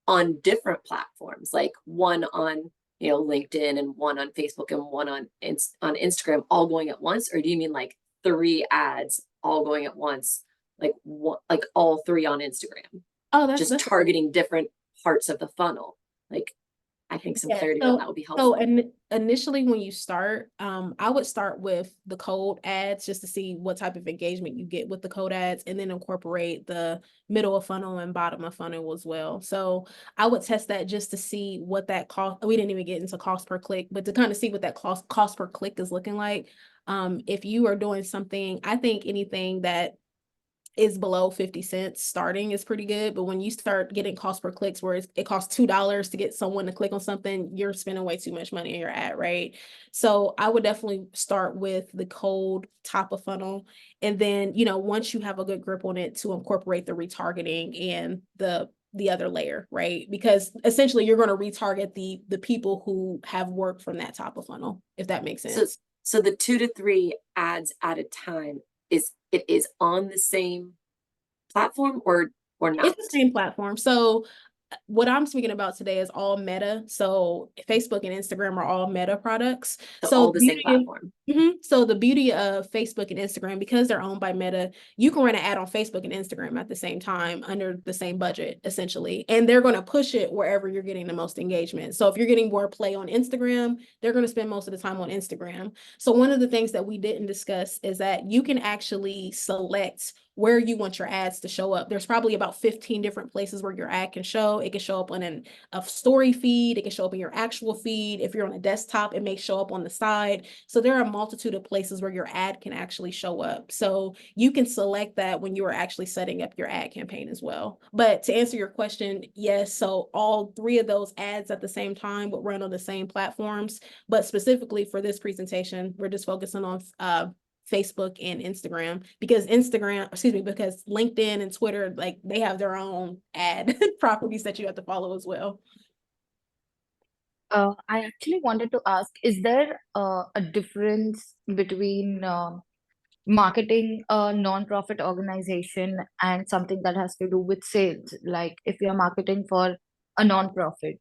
on different platforms, like one on LinkedIn and one on Facebook and one on Instagram, all going at once? Or do you mean like 3 ads all going at once, like like all 3 on Instagram, Oh, just that's targeting different parts of the funnel? Like, I think some clarity on that would be helpful. So initially when you start, I would start with the cold ads just to see what type of engagement you get with the cold ads, and then incorporate the middle of funnel and bottom of funnel as well. So I would test that just to see what that cost. We didn't even get into cost per click, but to kind of see what that cost per click is looking like. If you are doing something, I think anything that is below 50 cents starting is pretty good. But when you start getting cost per clicks where it costs $2 to get someone to click on something, you're spending way too much money in your ad, right? So I would definitely start with the cold top of funnel. And then, once you have a good grip on it, to incorporate the retargeting and the other layer, right? Because essentially you're going to retarget the people who have worked from that top of funnel, if that makes sense. So the 2 to 3 ads at a time is on the same platform or not? It's the same platform. So what I'm speaking about today is all Meta. So Facebook and Instagram are all Meta products. So all the same platform. So the beauty of Facebook and Instagram, because they're owned by Meta, you can run an ad on Facebook and Instagram at the same time under the same budget, essentially. And they're going to push it wherever you're getting the most engagement. So if you're getting more play on Instagram, they're going to spend most of the time on Instagram. So one of the things that we didn't discuss is that you can actually select where you want your ads to show up. There's probably about 15 different places where your ad can show. It can show up on a story feed. It can show up in your actual feed. If you're on a desktop, it may show up on the side. So there are a multitude of places where your ad can actually show up. So you can select that when you are actually setting up your ad campaign as well. But to answer your question, yes, so all 3 of those ads at the same time would run on the same platforms. But specifically for this presentation, we're just focusing on Facebook and Instagram, because because LinkedIn and Twitter, like they have their own ad properties that you have to follow as well. I actually wanted to ask, is there a difference between marketing a non-profit organization and something that has to do with sales? Like if you're marketing for a non-profit,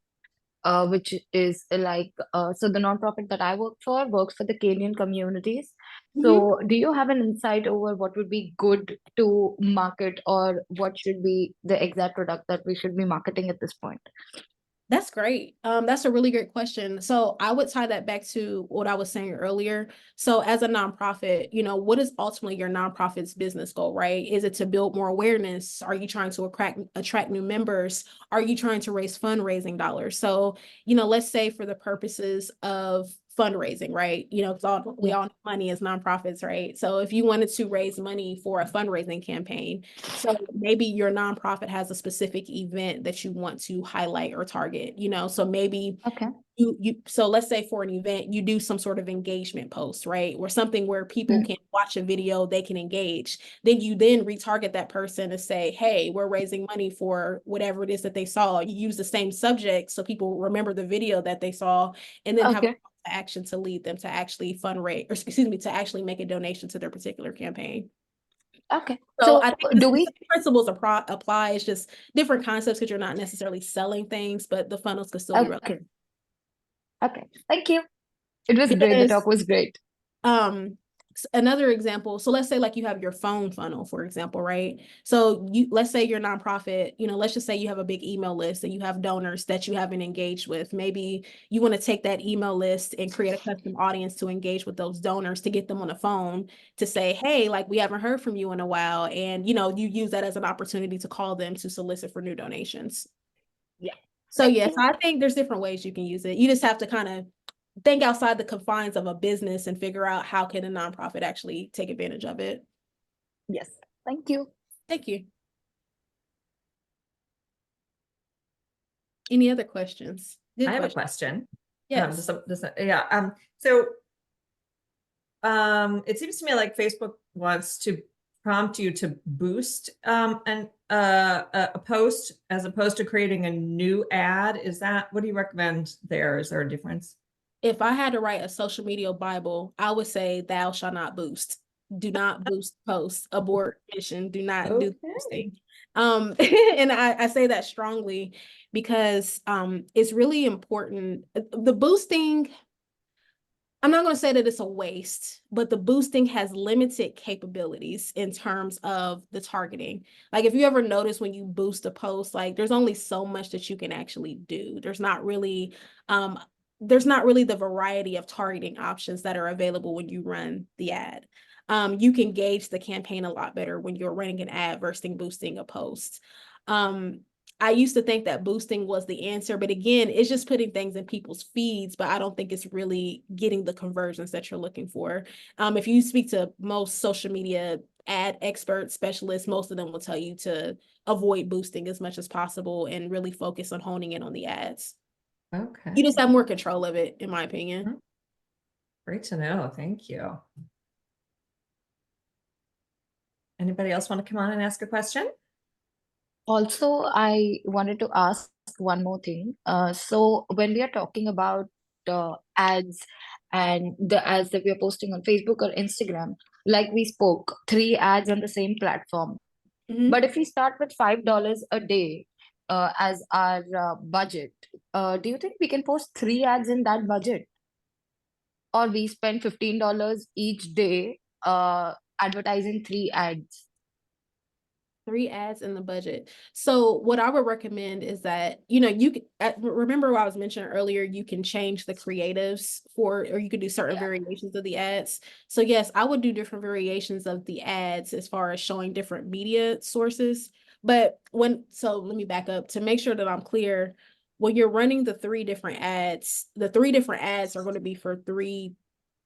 which is like, so the nonprofit that I work for works for the Kenyan communities. So do you have an insight over what would be good to market, or what should be the exact product that we should be marketing at this point? That's great. That's a really great question. So I would tie that back to what I was saying earlier. So as a nonprofit, what is ultimately your nonprofit's business goal, right? Is it to build more awareness? Are you trying to attract new members? Are you trying to raise fundraising dollars? So, let's say for the purposes of fundraising, right? Because we all know money is nonprofits, right? So if you wanted to raise money for a fundraising campaign, so maybe your nonprofit has a specific event that you want to highlight or target, so maybe Okay. so let's say for an event, you do some sort of engagement post, right? Or something where people can watch a video, they can engage. Then you retarget that person to say, hey, we're raising money for whatever it is that they saw. You use the same subject so people remember the video that they saw, and then have Okay. action to lead them to actually fundraise, or to actually make a donation to their particular campaign. Okay. So So I think do the we? same principles apply. It's just different concepts because you're not necessarily selling things, but the funnels could still be relevant. Okay. Okay. Thank you. It was great. The Yes. talk was great. another example, so let's say like you have your phone funnel, for example, right? So let's say your nonprofit, let's just say you have a big email list and you have donors that you haven't engaged with. Maybe you want to take that email list and create a custom audience to engage with those donors to get them on the phone to say, hey, like we haven't heard from you in a while. And, you use that as an opportunity to call them to solicit for new donations. Yeah. So yes, I think there's different ways you can use it. You just have to kind of think outside the confines of a business and figure out how can a nonprofit actually take advantage of it. Yes. Thank you. Thank you. Any other questions? Good I have a question. question. Yes. So it seems to me like Facebook wants to prompt you to boost a post as opposed to creating a new ad. What do you recommend there? Is there a difference? If I had to write a social media Bible, I would say thou shall not boost. Do not boost posts, abort mission, do not do boosting. And I say that strongly because it's really important. The boosting, I'm not going to say that it's a waste, but the boosting has limited capabilities in terms of the targeting. Like if you ever notice when you boost a post, like there's only so much that you can actually do. There's not really the variety of targeting options that are available when you run the ad. You can gauge the campaign a lot better when you're running an ad versus boosting a post. I used to think that boosting was the answer, but again, it's just putting things in people's feeds, but I don't think it's really getting the conversions that you're looking for. If you speak to most social media ad experts, specialists, most of them will tell you to avoid boosting as much as possible and really focus on honing in on the ads. Okay. You just have more control of it, in my opinion. Great to know. Thank you. Anybody else want to come on and ask a question? Also, I wanted to ask one more thing. So when we are talking about ads and the ads that we are posting on Facebook or Instagram, like we spoke, 3 ads on the same platform. But if we start with $5 a day as our budget, do you think we can post 3 ads in that budget? Or we spend $15 each day advertising 3 ads? 3 ads in the budget. So what I would recommend is that, you can remember what I was mentioning earlier, you can change the creatives or you could do certain variations of the ads. So yes, I would do different variations of the ads as far as showing different media sources. But let me back up to make sure that I'm clear. When you're running the 3 different ads, the 3 different ads are going to be for 3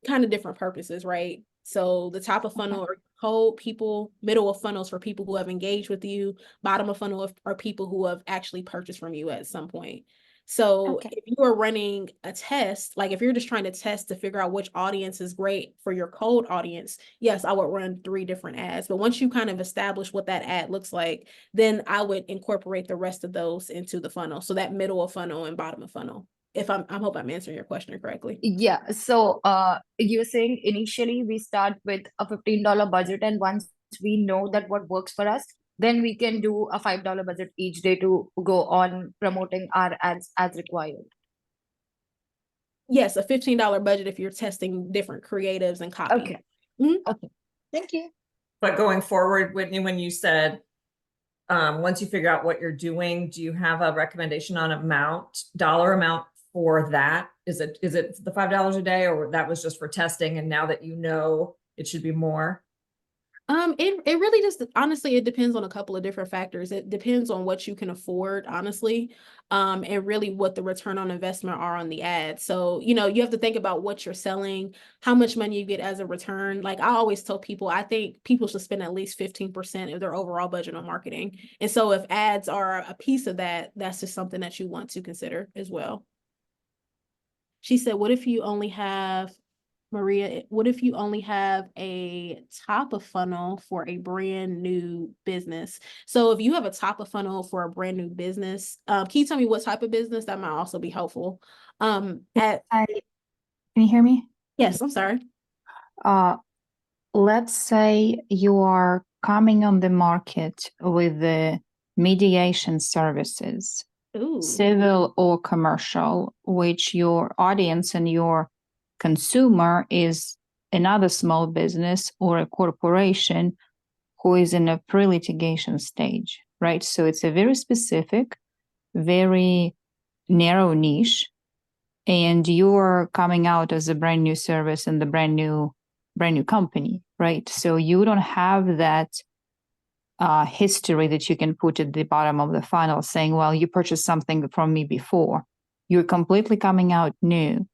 kind of different purposes, right? So the top of funnel are cold people, middle of funnels for people who have engaged with you, bottom of funnel are people who have actually purchased from you at some point. So if you are running a test, like if you're just trying to test to figure out which audience is great for your cold audience, yes, I would run 3 different ads. But once you kind of establish what that ad looks like, then I would incorporate the rest of those into the funnel. So that middle of funnel and bottom of funnel. If I hope I'm answering your question correctly. Yeah. So you were saying initially we start with a $15 budget, and once we know that what works for us, then we can do a $5 budget each day to go on promoting our ads as required. Yes, a $15 budget if you're testing different creatives and copy. Okay. Mm-hmm. Okay. Thank you. But going forward, Whitney, when you said once you figure out what you're doing, do you have a recommendation on dollar amount for that? Is it the $5 a day, or that was just for testing, and now that you know it should be more? It really just honestly, it depends on a couple of different factors. It depends on what you can afford, honestly, and really what the return on investment are on the ad. So, you have to think about what you're selling, how much money you get as a return. Like I always tell people, I think people should spend at least 15% of their overall budget on marketing. And so if ads are a piece of that, that's just something that you want to consider as well. She said, what if you only have Maria, what if you only have a top of funnel for a brand new business? So if you have a top of funnel for a brand new business, can you tell me what type of business? That might also be helpful. Can you hear me? Yes, I'm sorry. Let's say you are coming on the market with the mediation services, civil or commercial, which your audience and your consumer is another small business or a corporation who is in a pre-litigation stage, right? So it's a very specific, very narrow niche, and you're coming out as a brand new service and the brand new company, right? So you don't have that history that you can put at the bottom of the funnel saying, well, you purchased something from me before. You're completely coming out new.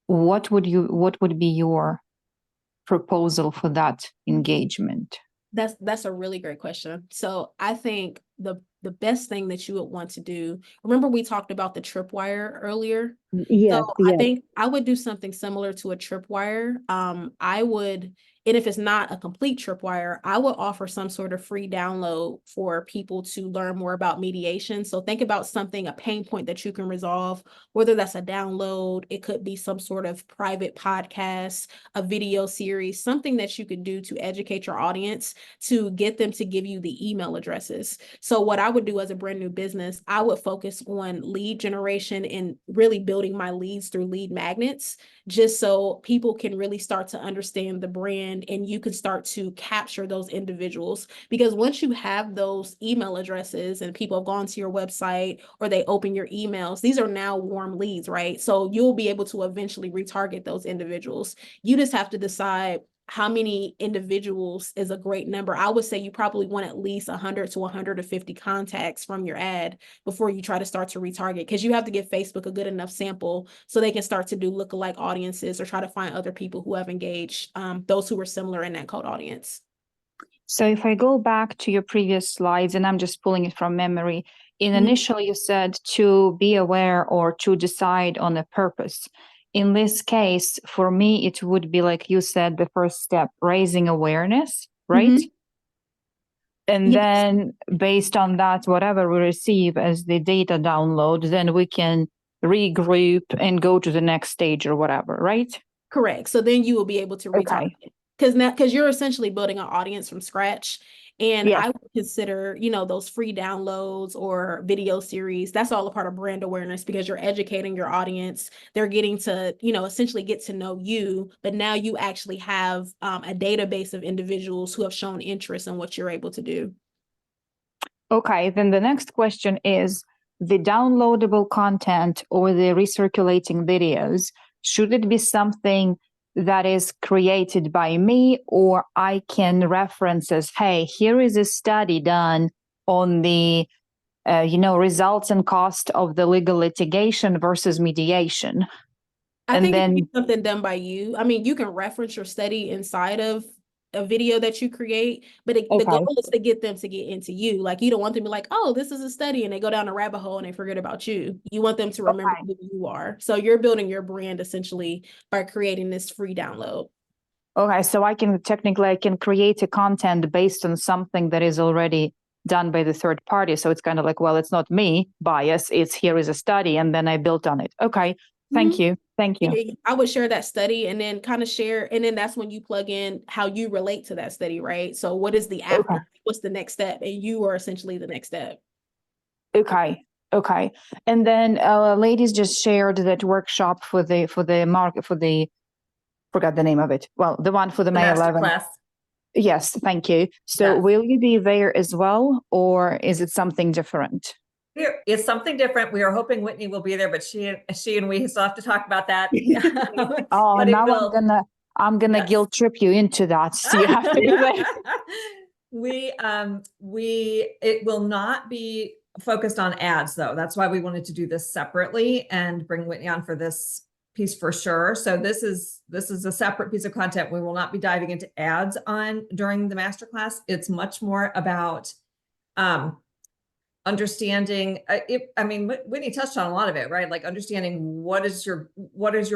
What would be your proposal for that engagement? That's a really great question. So I think the best thing that you would want to do, remember we talked about the tripwire earlier? Yes, So I yes. think I would do something similar to a tripwire. I would, and if it's not a complete tripwire, I would offer some sort of free download for people to learn more about mediation. So think about something, a pain point that you can resolve, whether that's a download, it could be some sort of private podcast, a video series, something that you could do to educate your audience, to get them to give you the email addresses. So what I would do as a brand new business, I would focus on lead generation and really building my leads through lead magnets, just so people can really start to understand the brand and you can start to capture those individuals. Because once you have those email addresses and people have gone to your website or they open your emails, these are now warm leads, right? So you'll be able to eventually retarget those individuals. You just have to decide how many individuals is a great number. I would say you probably want at least 100 to 150 contacts from your ad before you try to start to retarget, because you have to give Facebook a good enough sample so they can start to do lookalike audiences or try to find other people who have engaged, those who were similar in that cold audience. So if I go back to your previous slides, and I'm just pulling it from memory, initially you said to be aware or to decide on a purpose. In this case, for me, it would be like you said, the first step, raising awareness, right? And Yes. then based on that, whatever we receive as the data download, then we can regroup and go to the next stage or whatever, right? Correct. So then you will be able to retarget. Because you're essentially building an audience from scratch. And Yes. I would consider, those free downloads or video series, that's all a part of brand awareness, because you're educating your audience. They're getting to, essentially get to know you, but now you actually have a database of individuals who have shown interest in what you're able to do. Okay, then the next question is the downloadable content or the recirculating videos, should it be something that is created by me, or I can reference as, hey, here is a study done on the results and cost of the legal litigation versus mediation. I And think then it should be something done by you. I mean, you can reference your study inside of a video that you create, but the goal is to get them to get into you. Like, you don't want them to be like, oh, this is a study, and they go down a rabbit hole and they forget about you. You want them to remember who you are. So you're building your brand essentially by creating this free download. Okay, so I can create a content based on something that is already done by the third party. So it's kind of like, well, it's not me bias, it's here is a study, and then I built on it. Okay, thank you. Thank you. Yeah, I would share that study and then kind of share, and then that's when you plug in how you relate to that study, right? So what is the after? Okay. What's the next step? And you are essentially the next step. Okay. And then ladies just shared that workshop for the forgot the name of it. Well, the one for the May 11th. Masterclass. Yes, thank you. So Yes. will you be there as well, or is it something different? It's something different. We are hoping Whitney will be there, but she and we still have to talk about that. Oh, But now I'm gonna Yes. guilt trip you into that. So you have to be there. It will not be focused on ads though. That's why we wanted to do this separately and bring Whitney on for this piece for sure. So this is a separate piece of content. We will not be diving into ads during the masterclass. It's much more about understanding Whitney touched on a lot of it, right? Like understanding what is your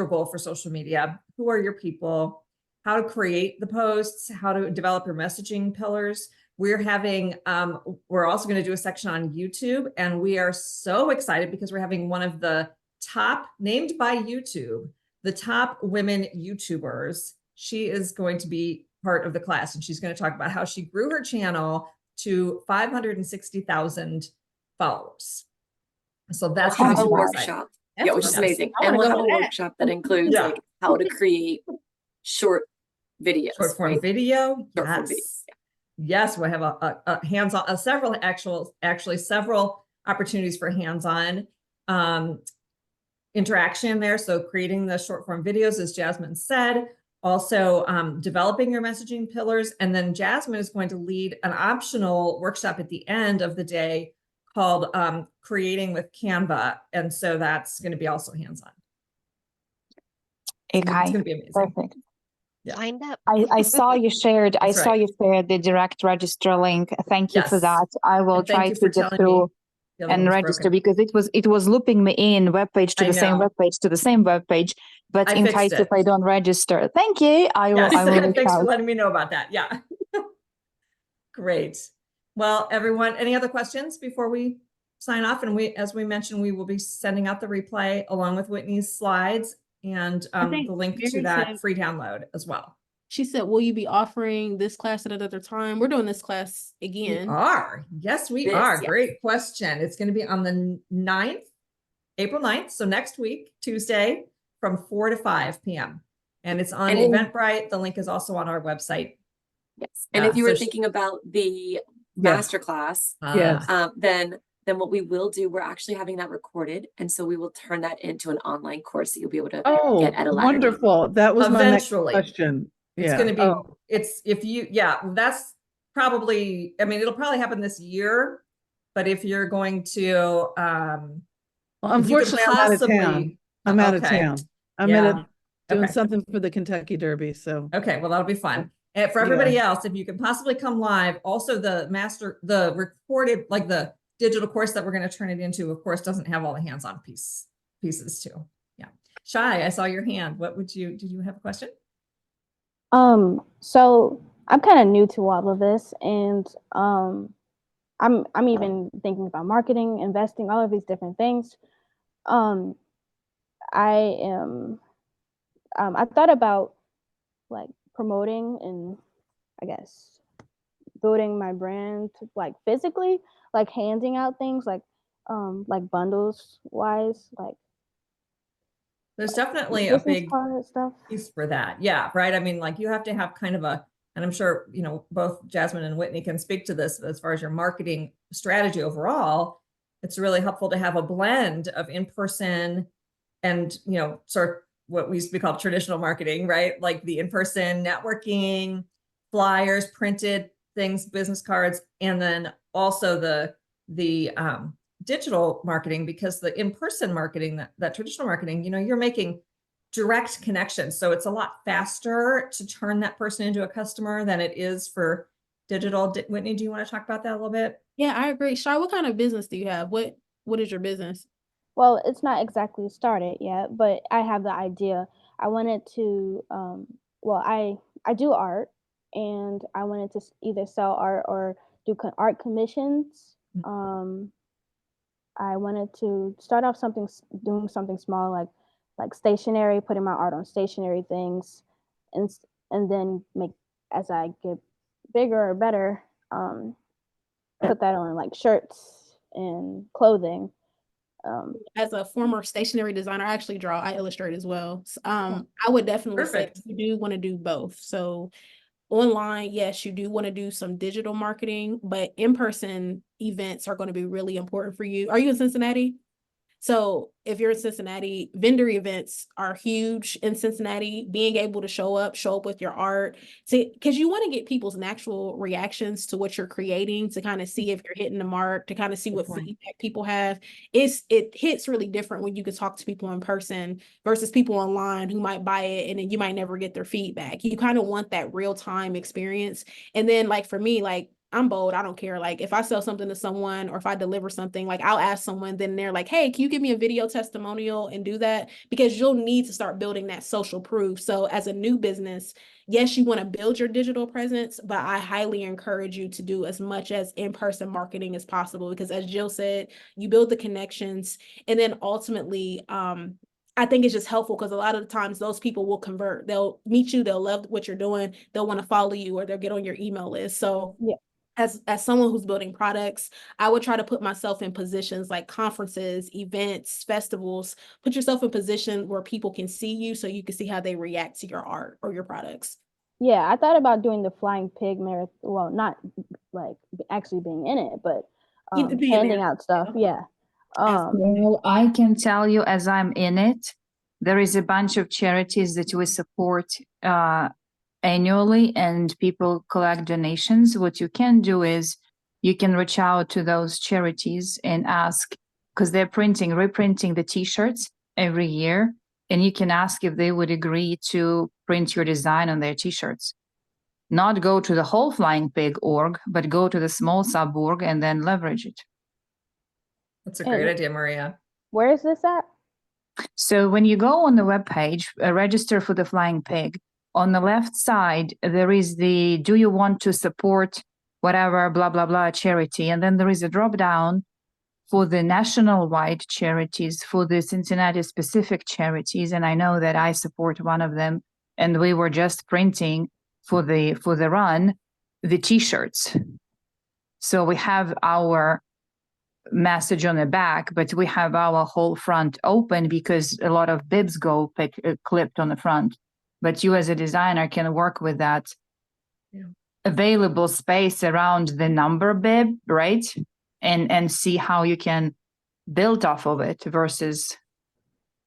goal for social media, who are your people, how to create the posts, how to develop your messaging pillars. We're also going to do a section on YouTube, and we are so excited because we're having one of the top, named by YouTube, the top women YouTubers. She is going to be part of the class, and she's going to talk about how she grew her channel to 560,000 followers. So that's have a super workshop. exciting. Which is amazing. I And wanna we'll go have a to that. workshop that includes like how to create short videos, Short form right? video. Short form videos. Yes. Yes, we have a hands-on, actually several opportunities for hands-on interaction there. So creating the short form videos, as Jasmine said, also developing your messaging pillars. And then Jasmine is going to lead an optional workshop at the end of the day called Creating with Canva. And so that's going to be also hands-on. It's going to be amazing. Perfect. Yeah. Signed up. I saw you shared. I That's saw right. you shared the direct register link. Thank you for Yes. that. I will And thank try you to for get telling through me the other and one was register broken. because it was looping me in webpage to I the same know. webpage to the same webpage. But I in fixed case if it. I don't register, thank you. I will. Yes. I will reach Thanks for out. letting me know about that. Yeah. Great. Well, everyone, any other questions before we sign off? And as we mentioned, we will be sending out the replay along with Whitney's slides and think the link to Mary that said- free download as well. She said, will you be offering this class at another time? We're doing this class We again. are. Yes, we This, are. yes. Great question. It's going to be on the 9th, April 9th. So next week, Tuesday from 4 to 5 p.m. And it's on And Eventbrite. The link is also on our website. Yes. And if you so were sh- thinking about the Yes. masterclass, Yes. then what we will do, we're actually having that recorded. And so we will turn that into an online course that you'll be able to Oh, get at a later date. wonderful. That was my next Eventually. question. It's Yeah. going to be, Oh, that's probably, I mean, it'll probably happen this year, but if you're going to, well, if you could unfortunately, I'm out of possibly- town. I'm out of okay. town. I'm Yeah. doing Okay. something for the Kentucky Derby. So Okay, well, that'll be fun. And for everybody else, if you can possibly come live, also the recorded, like the digital course that we're going to turn it into, of course, doesn't have all the hands-on pieces too. Yeah. Shai, I saw your hand. Did you have a question? So I'm kind of new to all of this, and I'm even thinking about marketing, investing, all of these different things. I thought about like promoting and I guess building my brand like physically, like handing out things like bundles wise, like There's definitely a business big card stuff. piece for that. Yeah, right. I mean, like you have to have kind of and I'm sure, both Jasmine and Whitney can speak to this as far as your marketing strategy overall. It's really helpful to have a blend of in-person and, sort of what we used to be called traditional marketing, right? Like the in-person networking, flyers, printed things, business cards, and then also the digital marketing, because the in-person marketing, that traditional marketing, you're making direct connections. So it's a lot faster to turn that person into a customer than it is for digital. Whitney, do you want to talk about that a little bit? Yeah, I agree. Shai, what kind of business do you have? What is your business? Well, it's not exactly started yet, but I have the idea. I wanted to, I do art, and I wanted to either sell art or do art commissions. I wanted to start off doing something small, like stationery, putting my art on stationery things, and then as I get bigger or better, put that on like shirts and clothing. As a former stationery designer, I actually draw, I illustrate as well. I would definitely Perfect. say you do want to do both. So online, yes, you do want to do some digital marketing, but in-person events are going to be really important for you. Are you in Cincinnati? So if you're in Cincinnati, vendor events are huge in Cincinnati. Being able to show up with your art, because you want to get people's natural reactions to what you're creating, to kind of see if you're hitting the mark, to kind of see what feedback people have. It hits really different when you can talk to people in person versus people online who might buy it and then you might never get their feedback. You kind of want that real time experience. And then like for me, like I'm bold. I don't care. Like if I sell something to someone or if I deliver something, like I'll ask someone, then they're like, hey, can you give me a video testimonial and do that? Because you'll need to start building that social proof. So as a new business, yes, you want to build your digital presence, but I highly encourage you to do as much as in-person marketing as possible, because as Jill said, you build the connections, and then ultimately, I think it's just helpful because a lot of the times those people will convert. They'll meet you, they'll love what you're doing, they'll want to follow you, or they'll get on your email list. So yeah. As someone who's building products, I would try to put myself in positions like conferences, events, festivals. Put yourself in position where people can see you so you can see how they react to your art or your products. Yeah, I thought about doing the flying pig marathon. Well, not like actually being in it, but You could be in handing there. out stuff. Yeah. Well, I can tell you, as I'm in it, there is a bunch of charities that we support annually, and people collect donations. What you can do is you can reach out to those charities and ask, because they're reprinting the t-shirts every year, and you can ask if they would agree to print your design on their t-shirts. Not go to the whole Flying Pig org, but go to the small sub org and then leverage it. That's a great And idea, Maria. where is this at? So when you go on the webpage, register for the Flying Pig. On the left side, there is the do you want to support whatever, blah, blah, blah charity. And then there is a drop down for the national-wide charities, for the Cincinnati specific charities. And I know that I support one of them. And we were just printing for the run, the t-shirts. So we have our message on the back, but we have our whole front open because a lot of bibs go clipped on the front. But you as a designer can work with that available space around the number bib, right? And see how you can build off of it versus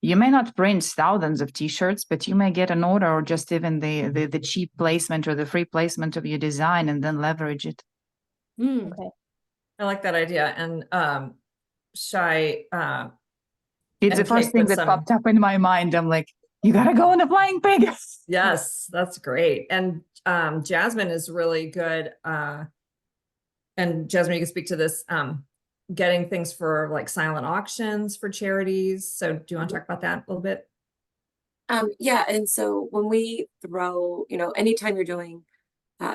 you may not print thousands of t-shirts, but you may get an order or just even the cheap placement or the free placement of your design and then leverage it. Okay. I like that idea. And Shai, It's the MK first thing put that popped up in my mind. I'm like, you gotta go on the Flying Pig. yes, that's great. And Jasmine is really good. And Jasmine, you can speak to this, getting things for like silent auctions for charities. So do you want to talk about that a little bit? Yeah, and so when we throw, anytime you're doing,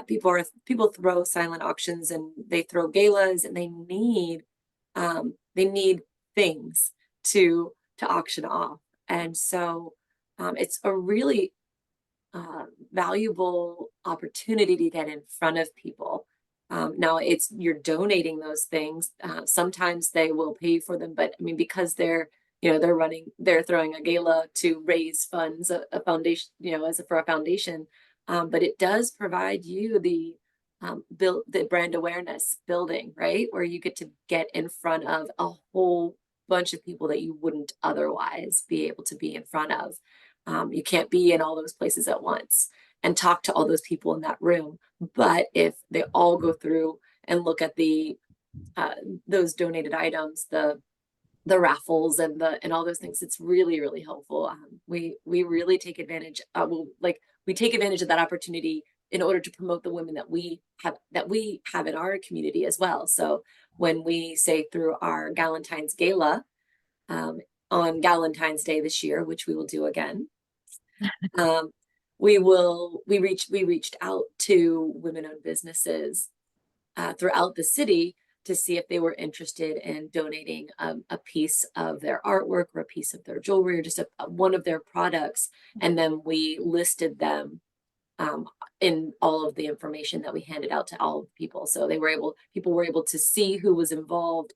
people throw silent auctions and they throw galas and they need things to auction off, and so it's a really valuable opportunity to get in front of people. Now you're donating those things. Sometimes they will pay for them, but I mean, because they're throwing a gala to raise funds, a foundation, for a foundation. But it does provide you the brand awareness building, right? Where you get to get in front of a whole bunch of people that you wouldn't otherwise be able to be in front of. You can't be in all those places at once and talk to all those people in that room. But if they all go through and look at those donated items, the raffles and all those things, it's really, really helpful. We really take advantage. We take advantage of that opportunity in order to promote the women that we have in our community as well. So when we say through our Galentine's Gala on Galentine's Day this year, which we will do again, we reached out to women-owned businesses throughout the city to see if they were interested in donating a piece of their artwork or a piece of their jewelry or just one of their products. And then we listed them in all of the information that we handed out to all people. So people were able to see who was involved,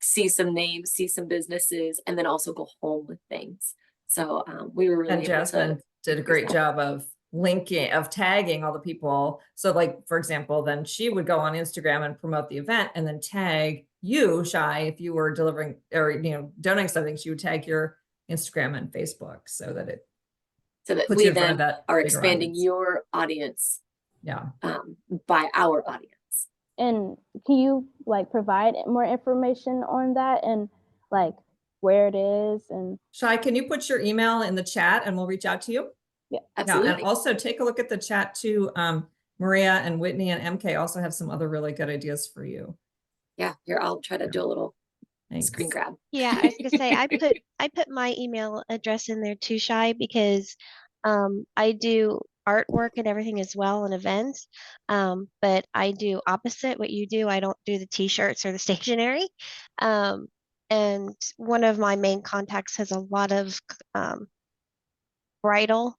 see some names, see some businesses, and then also go home with things. So we were really and Jasmine did a great job of tagging all the people. So like, for example, then she would go on Instagram and promote the event and then tag you, Shai, if you were delivering or, donating something, she would tag your Instagram and Facebook so that we then are expanding audience. Your audience. Yeah. By our audience. And can you provide more information on that and where it is? And Shai, can you put your email in the chat and we'll reach out to you? Yeah, absolutely. Yeah, and also take a look at the chat too. Maria and Whitney and MK also have some other really good ideas for you. Yeah, here, I'll try to do a little screen grab. Yeah, I was gonna say I put my email address in there too, Shai, because I do artwork and everything as well and events. But I do opposite what you do. I don't do the t-shirts or the stationery. And one of my main contacts has a lot of bridal.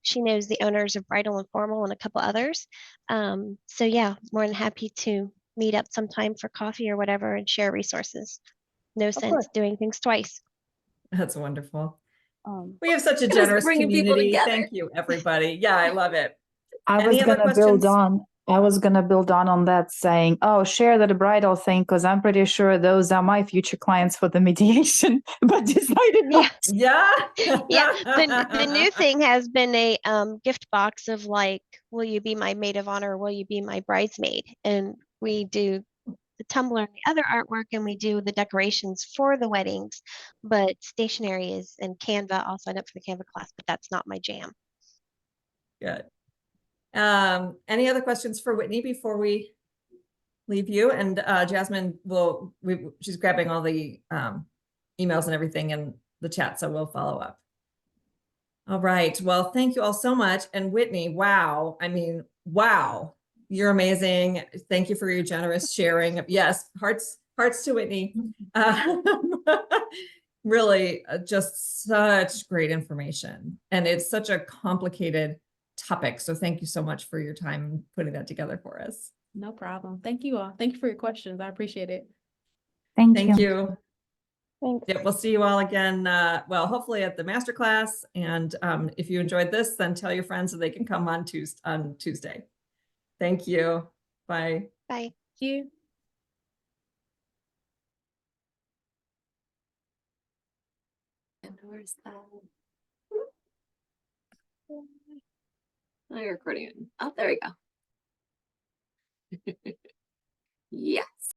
She knows the owners of Bridal and Formal and a couple others. So yeah, more than happy to meet up sometime for coffee or whatever and share resources. No sense doing things twice. That's wonderful. We have such a Just generous bringing people community. together. Thank you, everybody. Yeah, I love it. I Any was other gonna build questions? on. I was gonna build on that, saying, "Oh, share that bridal thing," because I'm pretty sure those are my future clients for the mediation, but decided not. Yeah. Yeah. Yeah. The new thing has been a gift box of like, will you be my maid of honor? Will you be my bridesmaid? And we do the tumbler and the other artwork, and we do the decorations for the weddings. But stationery is and Canva. I'll sign up for the Canva class, but that's not my jam. Good. Any other questions for Whitney before we leave you? And Jasmine she's grabbing all the emails and everything in the chat, so we'll follow up. All right. Well, thank you all so much. And Whitney, wow. I mean, wow. You're amazing. Thank you for your generous sharing. Yes, hearts to Whitney. Really, just such great information. And it's such a complicated topic. So thank you so much for your time putting that together for us. No problem. Thank you all. Thank you for your questions. I appreciate it. Thank you. Thanks. Yeah, we'll see you all again. Well, hopefully at the masterclass. And if you enjoyed this, then tell your friends so they can come on Tuesday. Thank you. Bye. Bye. Thank you. And where's that? Oh, you're recording it. Oh, there we go. Yeah.